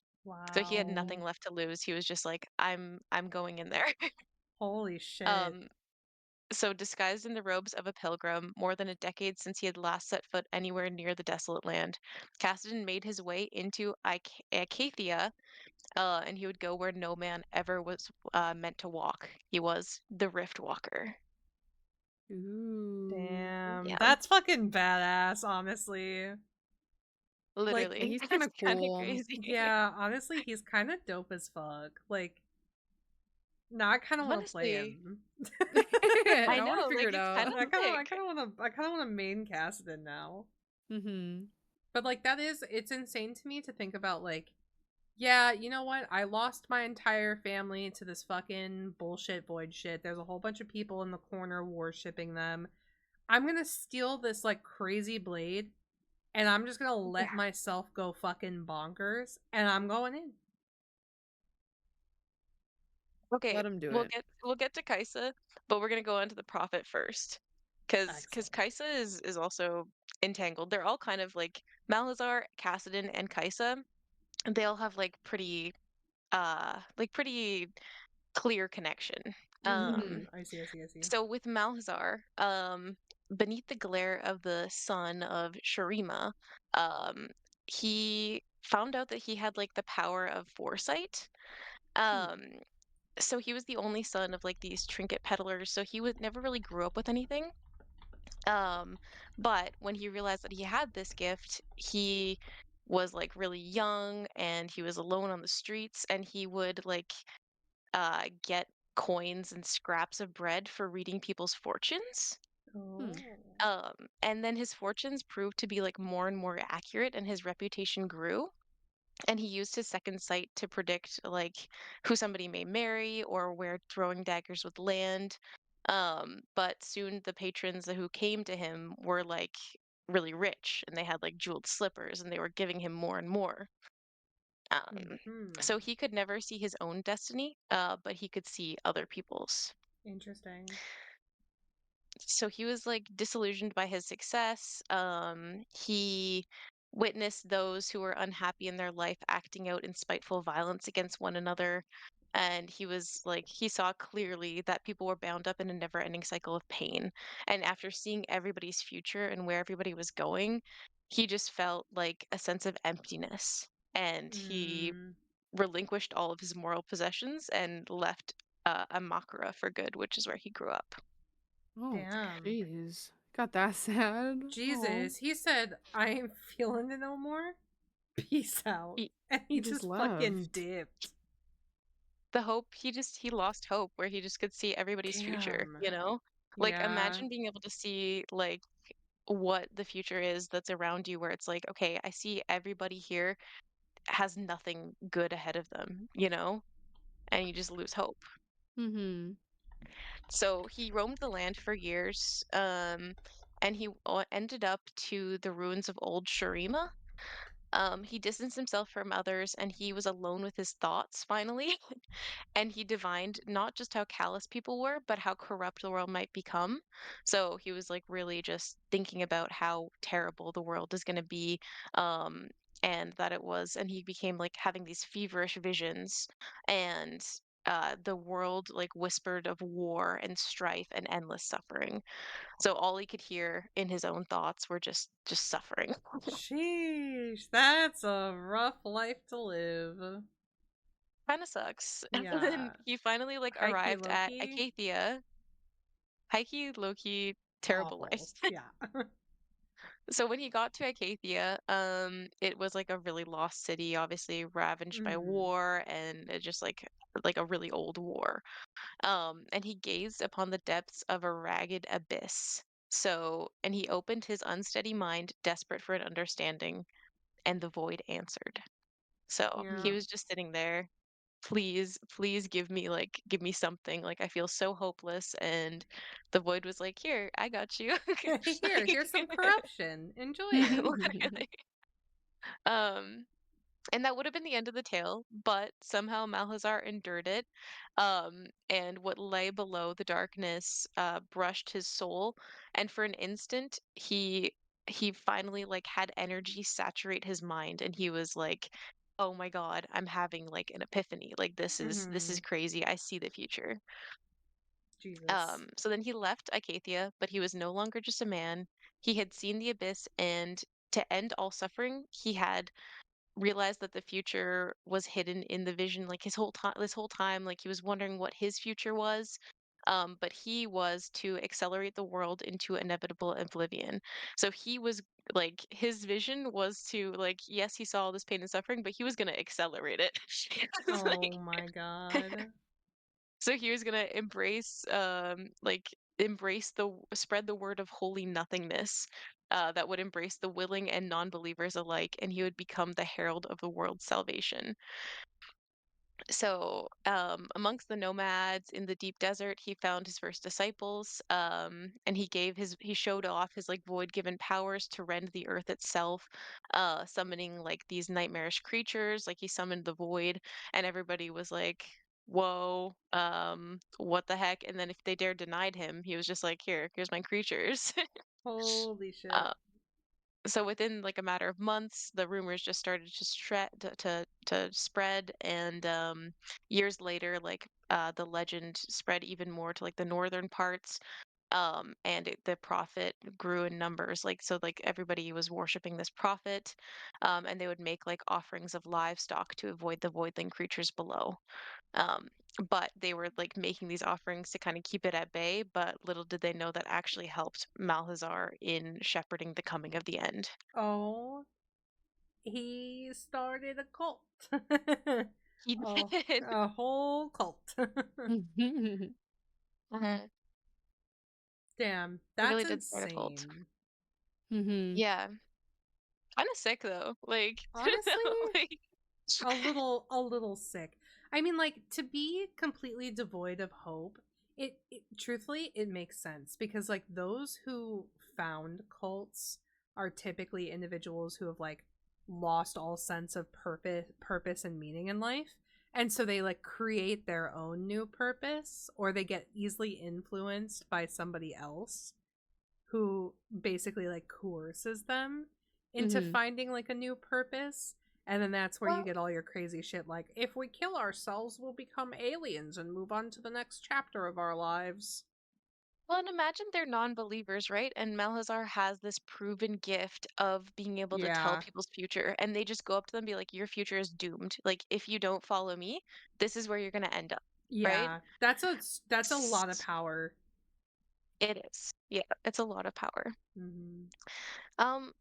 So he had nothing Wow. left to lose. He was just like, I'm going in there. Holy shit. Um, so disguised in the robes of a pilgrim, more than a decade since he had last set foot anywhere near the desolate land, Cassidy made his way into Acathia, and he would go where no man ever was meant to walk. He was the Rift Walker. Ooh. Damn. Yeah, That's fucking badass, honestly. Like, Yeah, literally. he's kind It's of kind of cool. crazy. yeah, honestly, he's kind of dope as fuck. Like, now I kind of want to play Honestly, him. I I want to know, figure like it it's kind out. of sick. I kind of want to main Cassidon now. Mhm. But like, it's insane to me to think about. Like, yeah, you know what? I lost my entire family to this fucking bullshit void shit. There's a whole bunch of people in the corner worshipping them. I'm gonna steal this like crazy blade, and I'm just gonna let Yeah. myself go fucking bonkers, and I'm going in. Okay, Let him do it. we'll get to Kaisa, but we're gonna go on to the Prophet first, because Excellent. Kaisa is also entangled. They're all kind of like Malazar, Kassadin, and Kaisa. They all have like pretty clear connection. Mm-hmm. Um, Mhm. I see. I see. I see. so with Malazar, beneath the glare of the sun of Shurima, um, he found out that he had like the power of foresight. Hmm. Um, so he was the only son of like these trinket peddlers, so he would never really grew up with anything. Um, but when he realized that he had this gift, he was like really young and he was alone on the streets, and he would like get coins and scraps of bread for reading people's fortunes. Hmm. Oh. And then his fortunes proved to be like more and more accurate, and his reputation grew. And he used his second sight to predict like who somebody may marry or where throwing daggers would land. But soon the patrons who came to him were like really rich, and they had like jeweled slippers, and they were giving him more and more. So Hmm. he could never see his own destiny, but he could see other people's. Interesting. So he was like disillusioned by his success. He witnessed those who were unhappy in their life acting out in spiteful violence against one another. And he was like, he saw clearly that people were bound up in a never ending cycle of pain. And after seeing everybody's future and where everybody was going, he just felt like a sense of emptiness, and he Mm, relinquished all of his moral possessions and left Amakara for good, which is where he grew up. Oh, damn. jeez. Got that sad. Oh, Jesus. He said, I ain't feeling it no more. Peace out. He And he he just just fucking left. dipped. the hope he lost hope where he just could see everybody's future, Damn. you know? Like Yeah. imagine being able to see like what the future is that's around you where it's like, okay, I see everybody here has nothing good ahead of them, you know? And you just lose hope. Mm-hmm. So he roamed the land for years, and he ended up to the ruins of old Shurima. He distanced himself from others and he was alone with his thoughts finally. And he divined not just how callous people were, but how corrupt the world might become. So he was like really just thinking about how terrible the world is going to be. Um, and that it was, and he became like having these feverish visions, and the world like whispered of war and strife and endless suffering. So all he could hear in his own thoughts were just suffering. Sheesh. That's a rough life to live. Kind of sucks. And then Yeah. he finally like High key, arrived low at key. Acacia. Hikey, low-key, terrible Awful. life. Yeah. So when he got to Acacia, it was like a really lost city, obviously ravaged by Mm. war, and it just like a really old war. And he gazed upon the depths of a ragged abyss. So, and he opened his unsteady mind, desperate for an understanding, and the void answered. So he Yeah. was just sitting there. Please give me something. Like I feel so hopeless. And the void was like, here, I got you. Here's some Like, corruption. Enjoy it. literally. Um, and that would have been the end of the tale, but somehow Malhazar endured it. And what lay below the darkness brushed his soul, and for an instant, he finally like had energy saturate his mind, and he was like, "Oh my God, I'm having like an epiphany. Like this is Hmm. crazy. I see the future." Jesus. So then he left Icathia, but he was no longer just a man. He had seen the abyss, and to end all suffering, he had realized that the future was hidden in the vision. Like this whole time, like he was wondering what his future was. But he was to accelerate the world into inevitable oblivion. So he was like his vision was to like, yes, he saw all this pain and suffering, but he was gonna accelerate it. It's Oh like my god. so he was gonna embrace spread the word of holy nothingness, that would embrace the willing and non-believers alike, and he would become the herald of the world's salvation. So, amongst the nomads in the deep desert, he found his first disciples, and he showed off his like void-given powers to rend the earth itself, summoning like these nightmarish creatures. Like he summoned the void, and everybody was like, "Whoa, what the heck?" And then if they dared denied him, he was just like, here's my creatures." Holy shit. uh, so within like a matter of months, the rumors just started to spread, and years later, like the legend spread even more to like the northern parts, and the prophet grew in numbers. Like so, like everybody was worshiping this prophet, and they would make like offerings of livestock to avoid the voidling creatures below. Um, but they were like making these offerings to kind of keep it at bay, but little did they know that actually helped Malhazar in shepherding the coming of the end. Oh, he started a cult. He Oh, did. a whole cult. Mhm. Damn, He that's really did start a cult. insane. Mhm. Yeah. Kind of sick though. Like, Honestly, like a little sick. I mean, like, to be completely devoid of hope, it truthfully it makes sense because like those who found cults are typically individuals who have like lost all sense of purpose and meaning in life. And so they like create their own new purpose, or they get easily influenced by somebody else who basically like coerces them into Mhm. finding like a new purpose. And then that's where you well, get all your crazy shit like, if we kill ourselves, we'll become aliens and move on to the next chapter of our lives. Well, and imagine they're non-believers, right? And Malhazar has this proven gift of being able to tell Yeah. people's future, and they just go up to them and be like, "Your future is doomed. Like, if you don't follow me, this is where you're gonna end up." Right? Yeah. That's a lot of S- power. It is. Yeah, it's a lot of power. Mhm.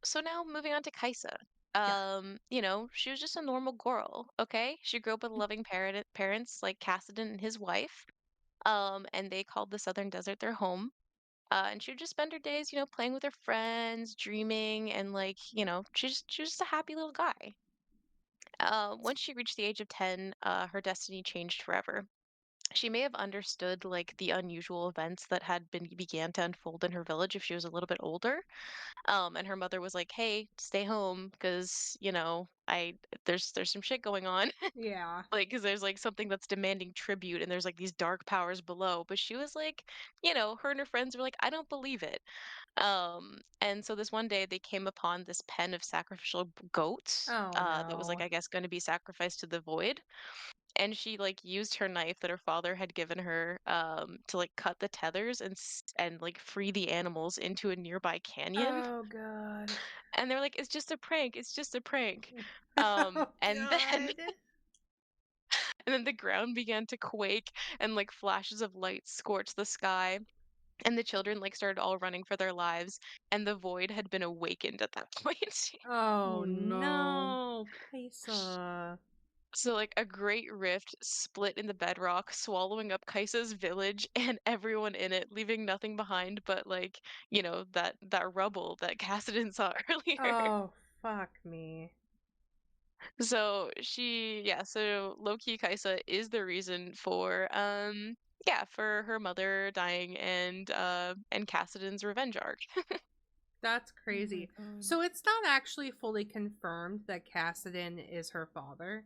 So now moving on to Kaisa. Yeah. She was just a normal girl, okay? She grew up with loving parents like Cassidon and his wife. And they called the Southern Desert their home. And she would just spend her days, playing with her friends, dreaming, and like, she was just a happy little guy. Once she reached the age of 10, her destiny changed forever. She may have understood like the unusual events that had been began to unfold in her village if she was a little bit older. And her mother was like, "Hey, stay home because I there's some shit going on." Yeah. Like, because there's like something that's demanding tribute, and there's like these dark powers below. But she was like, her and her friends were like, "I don't believe it." And so this one day they came upon this pen of sacrificial goats Oh that was like, no. I guess, going to be sacrificed to the void. And she like used her knife that her father had given her to like cut the tethers and like free the animals into a nearby canyon. Oh god. And they're like, "It's just a prank. It's just a prank." Oh And then god. and then the ground began to quake and like flashes of light scorched the sky. And the children like started all running for their lives, and the void had been awakened at that point. Oh Oh no. no, Kaisa. So like a great rift split in the bedrock, swallowing up Kaisa's village and everyone in it, leaving nothing behind but like, that rubble that Cassidon saw earlier. Oh fuck me. So low-key Kaisa is the reason for her mother dying and Cassidon's revenge arc. That's Oh my crazy. god. So it's not actually fully confirmed that Cassidon is her father.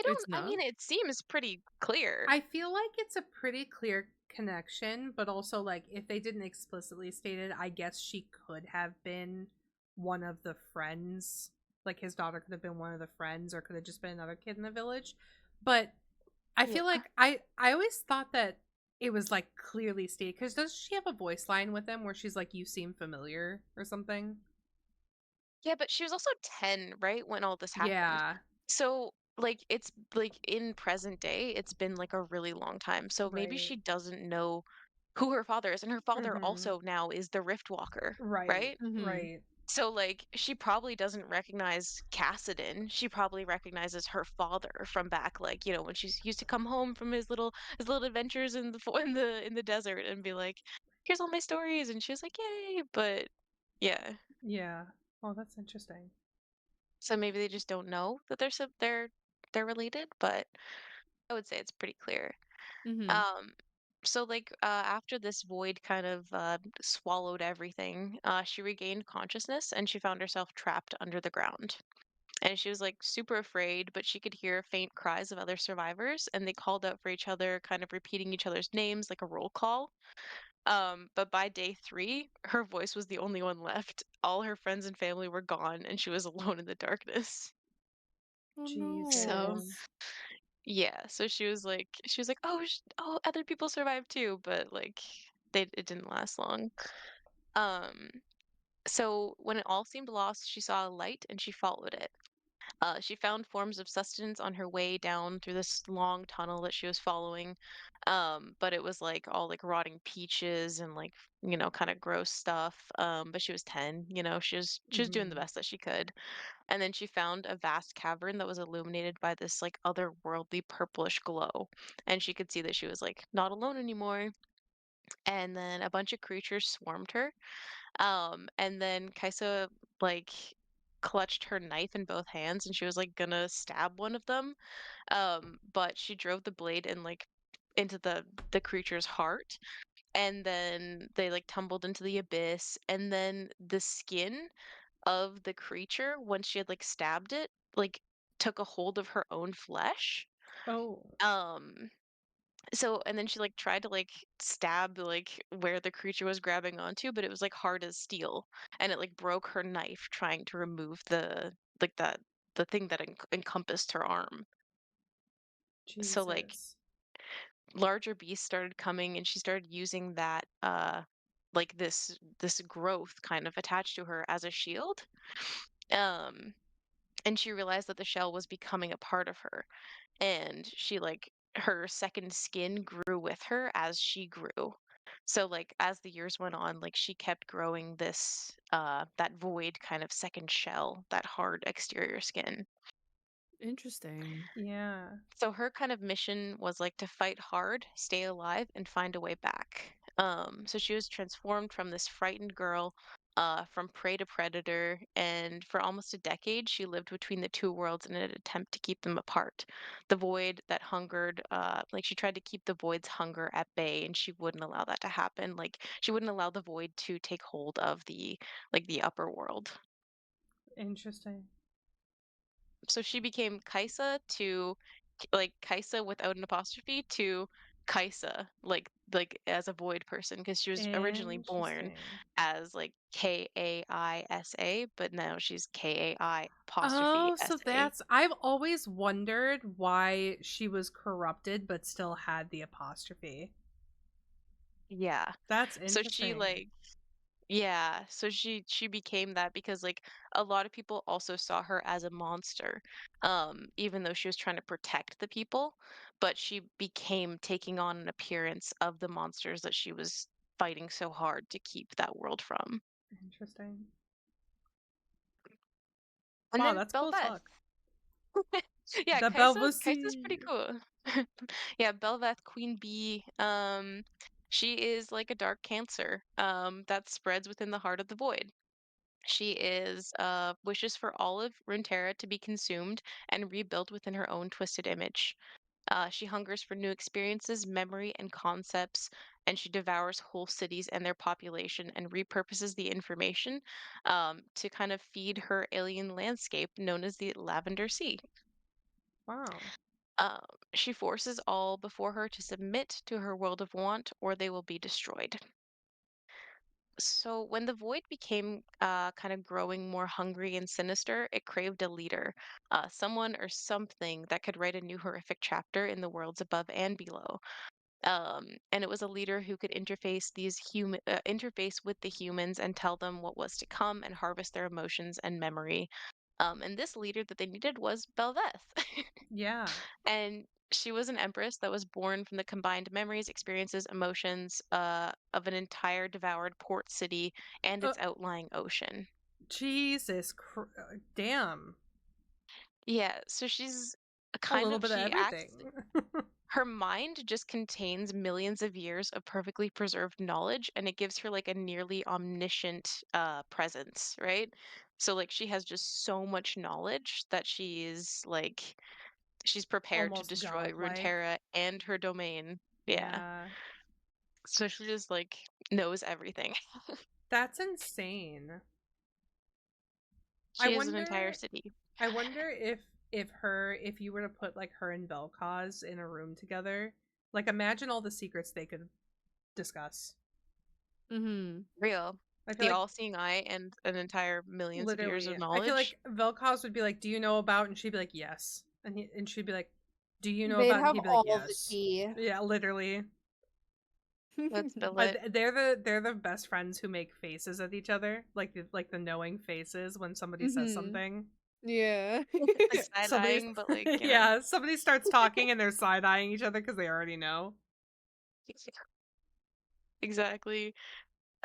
It's I not? mean, it seems pretty clear. I feel like it's a pretty clear connection, but also like if they didn't explicitly state it, I guess she could have been one of the friends. Like his daughter could have been one of the friends or could have just been another kid in the village. But I Yeah. feel like I always thought that it was like clearly stated because does she have a voice line with him where she's like you seem familiar or something? Yeah, but she was also 10, right, when all this happened. Yeah, So, like, it's like in present day, it's been like a really long time. So maybe right. she doesn't know who her father is. And her father Mhm. also now is the Rift Walker, Right. right? Mhm. Right. So, like, she probably doesn't recognize Cassidon. She probably recognizes her father from back, like, when she used to come home from his little adventures in the desert and be like, "Here's all my stories," and she was like, "Yay!" But yeah. Yeah. Oh, that's interesting. So maybe they just don't know that they're related, but I would say it's pretty clear. Mhm. Um, so like after this void kind of swallowed everything, she regained consciousness and she found herself trapped under the ground. And she was like super afraid, but she could hear faint cries of other survivors, and they called out for each other, kind of repeating each other's names like a roll call. But by day 3, her voice was the only one left. All her friends and family were gone, and she was alone in the darkness. Oh So, no. Jesus. yeah, so she was like, "Oh, other people survived too," but like it didn't last long. Um, so when it all seemed lost, she saw a light and she followed it. She found forms of sustenance on her way down through this long tunnel that she was following. But it was like all like rotting peaches and like, kind of gross stuff. But she was 10, she was doing the Mhm. best that she could. And then she found a vast cavern that was illuminated by this like otherworldly purplish glow. And she could see that she was like not alone anymore. And then a bunch of creatures swarmed her. And then Kaisa like clutched her knife in both hands and she was like gonna stab one of them. But she drove the blade in like into the creature's heart, and then they like tumbled into the abyss, and then the skin of the creature, once she had like stabbed it, like took a hold of her own flesh. Oh, Um so and then she like tried to like stab like where the creature was grabbing onto, but it was like hard as steel, and it like broke her knife trying to remove the thing that encompassed her arm. So like Jesus. larger beasts started coming, and she started using that like this growth kind of attached to her as a shield. Um, and she realized that the shell was becoming a part of her, and she like her second skin grew with her as she grew. So like as the years went on, like she kept growing this that void kind of second shell, that hard exterior skin. Interesting. Yeah. So her kind of mission was like to fight hard, stay alive, and find a way back. So she was transformed from this frightened girl, from prey to predator, and for almost a decade, she lived between the two worlds in an attempt to keep them apart. The void that hungered, like she tried to keep the void's hunger at bay, and she wouldn't allow that to happen. Like she wouldn't allow the void to take hold of the upper world. Interesting. So she became Kaisa to like Kaisa without an apostrophe to Kaisa, like as a void person, because she was originally born Interesting. as like Kaisa, but now she's Kai apostrophe Oh, so sa. I've always wondered why she was corrupted but still had the apostrophe. Yeah. That's So she interesting. like Yeah, so she became that because like a lot of people also saw her as a monster, even though she was trying to protect the people, but she became taking on an appearance of the monsters that she was fighting so hard to keep that world from. Interesting. And Wow, then that's cool as Belveth. fuck. Yeah, The Kaisa's pretty Belvosi. cool. Yeah, Belveth Queen Bee. She is like a dark cancer that spreads within the heart of the void. She is wishes for all of Runeterra to be consumed and rebuilt within her own twisted image. She hungers for new experiences, memory, and concepts, and she devours whole cities and their population and repurposes the information to kind of feed her alien landscape known as the Lavender Sea. Wow. Um, she forces all before her to submit to her world of want, or they will be destroyed. So when the void became kind of growing more hungry and sinister, it craved a leader, someone or something that could write a new horrific chapter in the worlds above and below. And it was a leader who could interface with the humans and tell them what was to come and harvest their emotions and memory. And this leader that they needed was Belveth. Yeah. And she was an empress that was born from the combined memories, experiences, emotions of an entire devoured port city and Uh, its outlying ocean. Damn. Yeah, so she's a A kind little of, bit of she acts, everything. her mind just contains millions of years of perfectly preserved knowledge, and it gives her like a nearly omniscient presence, right? So like she has just so much knowledge that she's prepared to Almost destroy godlike. Runeterra and her domain. Yeah. Yeah. So she just like knows everything. That's insane. I She is an entire wonder city. I wonder if you were to put like her and Vel'Koz in a room together, like imagine all the secrets they could discuss. Mm-hmm. Real. I feel The like all-seeing eye and an entire millions of years of literally, I feel knowledge. like Vel'Koz would be like, "Do you know about?" And she'd be like, "Yes." And she'd be like, "Do you know They'd about?" And have he'd be like, all the "Yes." tea. Yeah, literally. Let's spill it. They're the best friends who make faces at each other, like the knowing faces when somebody says Mm-hmm. something. Yeah. Like Somebody's side-eyeing, but like, yeah, somebody starts talking and they're side eyeing each other because they already know. exactly.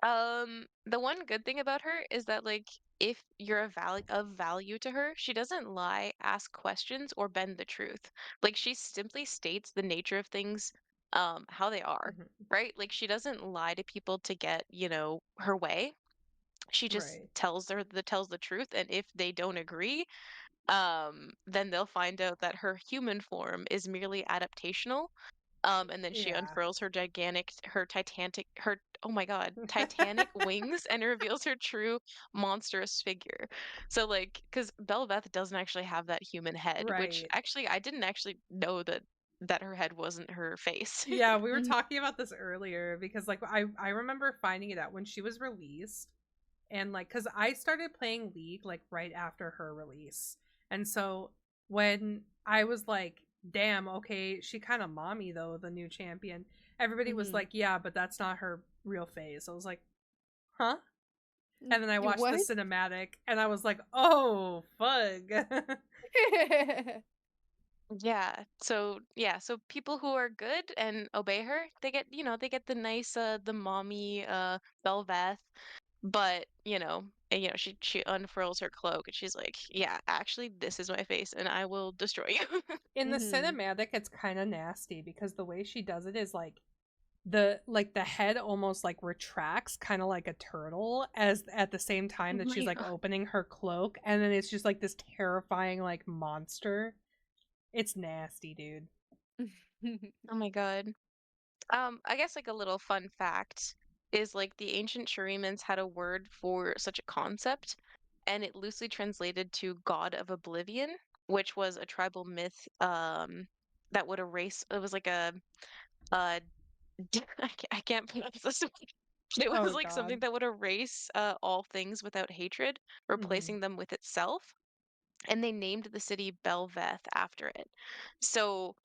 The one good thing about her is that like if you're of value to her, she doesn't lie, ask questions, or bend the truth. Like she simply states the nature of things how they are, Mhm. right? Like she doesn't lie to people to get, her way. She just Right. tells the truth, and if they don't agree, then they'll find out that her human form is merely adaptational, and then she Yeah. unfurls her oh my god, titanic wings and reveals her true monstrous figure. So like, because Belveth doesn't actually have that human head, which Right. actually I didn't actually know that her head wasn't her face. Yeah, we were Mhm. talking about this earlier because like I remember finding it out when she was released, and like cuz I started playing League like right after her release. And so when I was like damn, okay, she kind of mommy though, the new champion. Everybody was Mhm. like, yeah, but that's not her real face. I was like, huh? And then I You watched the what? cinematic and I was like, oh, fug. So people who are good and obey her, they get, they get the nice the mommy Belveth, but she unfurls her cloak and she's like, "Yeah, actually this is my face and I will destroy you." In the Mhm. cinematic, it's kind of nasty because the way she does it is like the head almost like retracts kind of like a turtle as at the same time Oh that she's my like opening her cloak, and then it's just like this terrifying like monster. It's nasty, dude. oh my God. I guess like a little fun fact is like the ancient Shurimans had a word for such a concept, and it loosely translated to God of Oblivion, which was a tribal myth that would erase. It was like uh I can't pronounce this. It was Oh like god. something that would erase all things without hatred, Hmm. replacing them with itself. And they named the city Belveth after it. So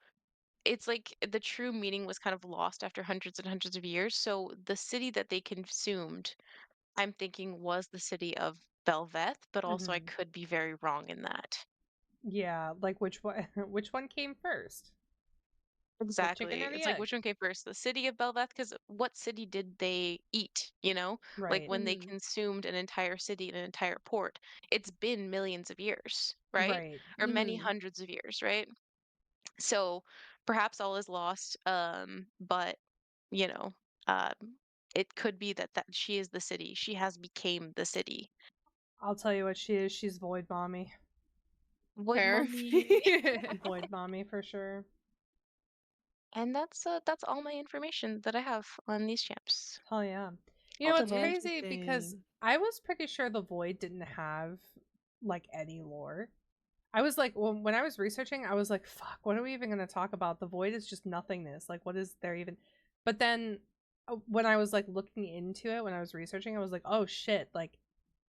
it's like the true meaning was kind of lost after hundreds and hundreds of years. So the city that they consumed, I'm thinking was the city of Belveth, but also I Hmm. could be very wrong in that. Yeah, like which one? Which one came first, the chicken Exactly. or the It's like egg? which one came first, the city of Belveth? Because what city did they eat? Like Right. when they Mhm. consumed an entire city and an entire port, it's been millions of years, right? Right. Or many Mhm. hundreds of years, right? So perhaps all is lost, but you know, um, it could be that she is the city. She has became the city. I'll tell you what she is. She's void mommy. Void Fair. mommy. Void mommy for sure. And that's all my information that I have on these champs. Hell yeah. You know, All it's day. crazy because Interesting. I was pretty sure the Void didn't have like any lore. I was like, when I was researching, I was like, fuck, what are we even going to talk about? The Void is just nothingness. Like, what is there even? But then when I was like looking into it, when I was researching, I was like, oh shit, like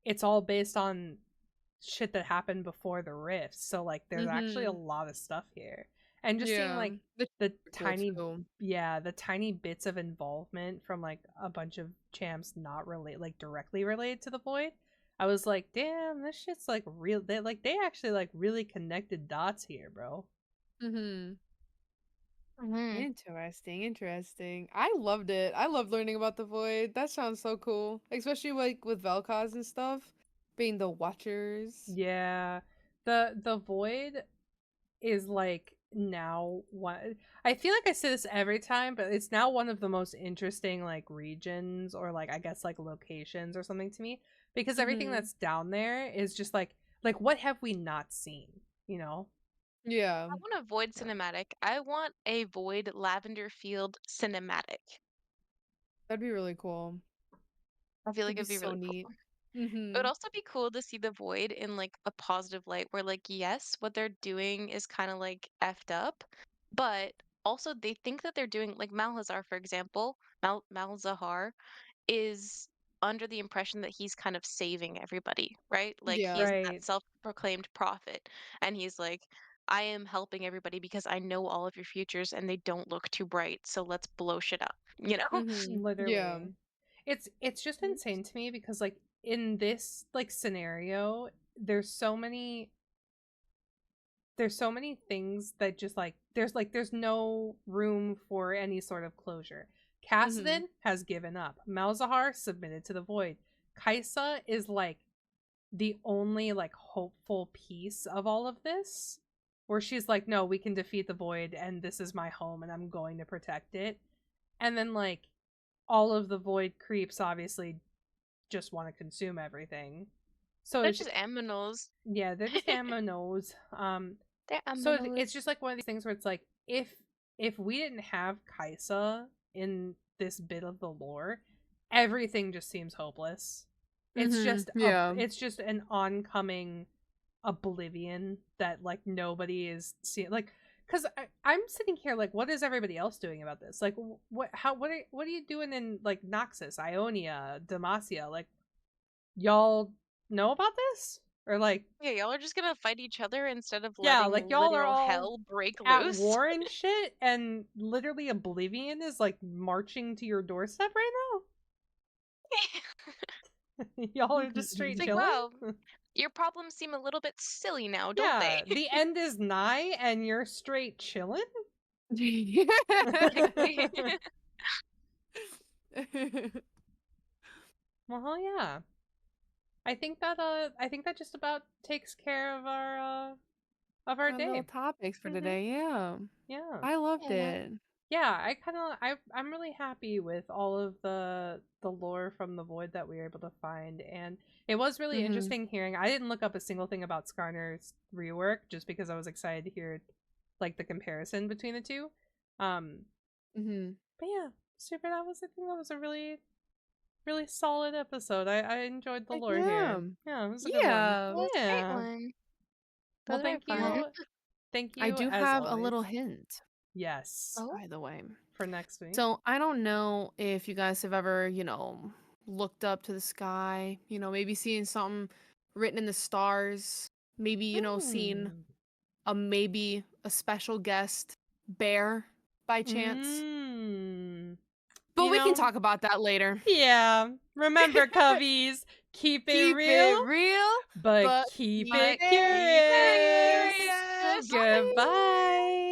it's all based on shit that happened before the rifts. So like there's actually a Mhm. lot of stuff here. And just seeing Yeah. like That's the cool tiny too. yeah, the tiny bits of involvement from like a bunch of champs not relate like directly related to the void. I was like, damn, this shit's like real. They actually like really connected dots here, bro. Mhm. Hmm. Interesting, interesting. I loved it. I loved learning about the void. That sounds so cool. Especially like with Vel'Koz and stuff, being the watchers. Yeah. The void is like now what I feel like I say this every time, but it's now one of the most interesting like regions or like I guess like locations or something to me because everything Mhm. that's down there is just like what have we not seen, you know? Yeah. I want a void cinematic. I want a void lavender field cinematic. That'd be really cool. I feel like That'd be it'd be so really neat. cool. It would Mhm. also be cool to see the void in like a positive light where like yes, what they're doing is kind of like effed up, but also they think that they're doing like Malhazar, for example, Malzahar is under the impression that he's kind of saving everybody, right? Like Yeah. he's that Right. self-proclaimed prophet and he's like, I am helping everybody because I know all of your futures and they don't look too bright, so let's blow shit up, you know? Mhm. Yeah. Literally. It's just insane to me because like in this like scenario, there's so many there's so many things that just there's no room for any sort of closure. Mhm. Kassadin has given up. Malzahar submitted to the void. Kaisa is like the only like hopeful piece of all of this where she's like, no, we can defeat the void and this is my home and I'm going to protect it. And then like all of the void creeps obviously just want to consume everything. So They're it's just aminos. yeah, they're just aminos. They're So it's aminos. just like one of these things where it's like if we didn't have Kaisa in this bit of the lore, everything just seems hopeless. Mhm. Yeah. It's just an oncoming oblivion that like nobody is seeing like because I'm sitting here like what is everybody else doing about this like what are you doing in like Noxus, Ionia, Demacia, like y'all know about this Or like, Yeah, y'all are just gonna fight each other instead of yeah, letting like y'all are literal all hell break at loose. war and shit, and literally Oblivion is like marching to your doorstep right now. Y'all are just straight It's like, chilling. wow, your problems seem a little bit silly now, don't they? Yeah, the end is nigh, and you're straight chilling. Exactly. Well, yeah. I think that just about takes care of our Our little day. topics for Mhm. today, yeah. Yeah. I loved Yeah. it. Yeah, I'm really happy with all of the lore from the void that we were able to find, and it was really Mhm. interesting hearing. I didn't look up a single thing about Skarner's rework just because I was excited to hear like the comparison between the two. Um Mhm. but yeah, super, I think that was a really solid episode. I enjoyed the Heck lore yeah. here. Yeah, it was a good one. Yeah. Well, it's a great Yeah. one. Well, Those are Well, fun. thank I you do as have a always. little hint, Yes, Oh, by the way. for next week. So, I don't know if you guys have ever, looked up to the sky, maybe seeing something written in the stars, maybe, seeing Mm. maybe a special guest bear by chance. Mm. But You we can know, talk about that later. yeah. Remember, Coveys, keep it Keep real, it real, but but keep but it stay keep it curious. curious. curious. Goodbye.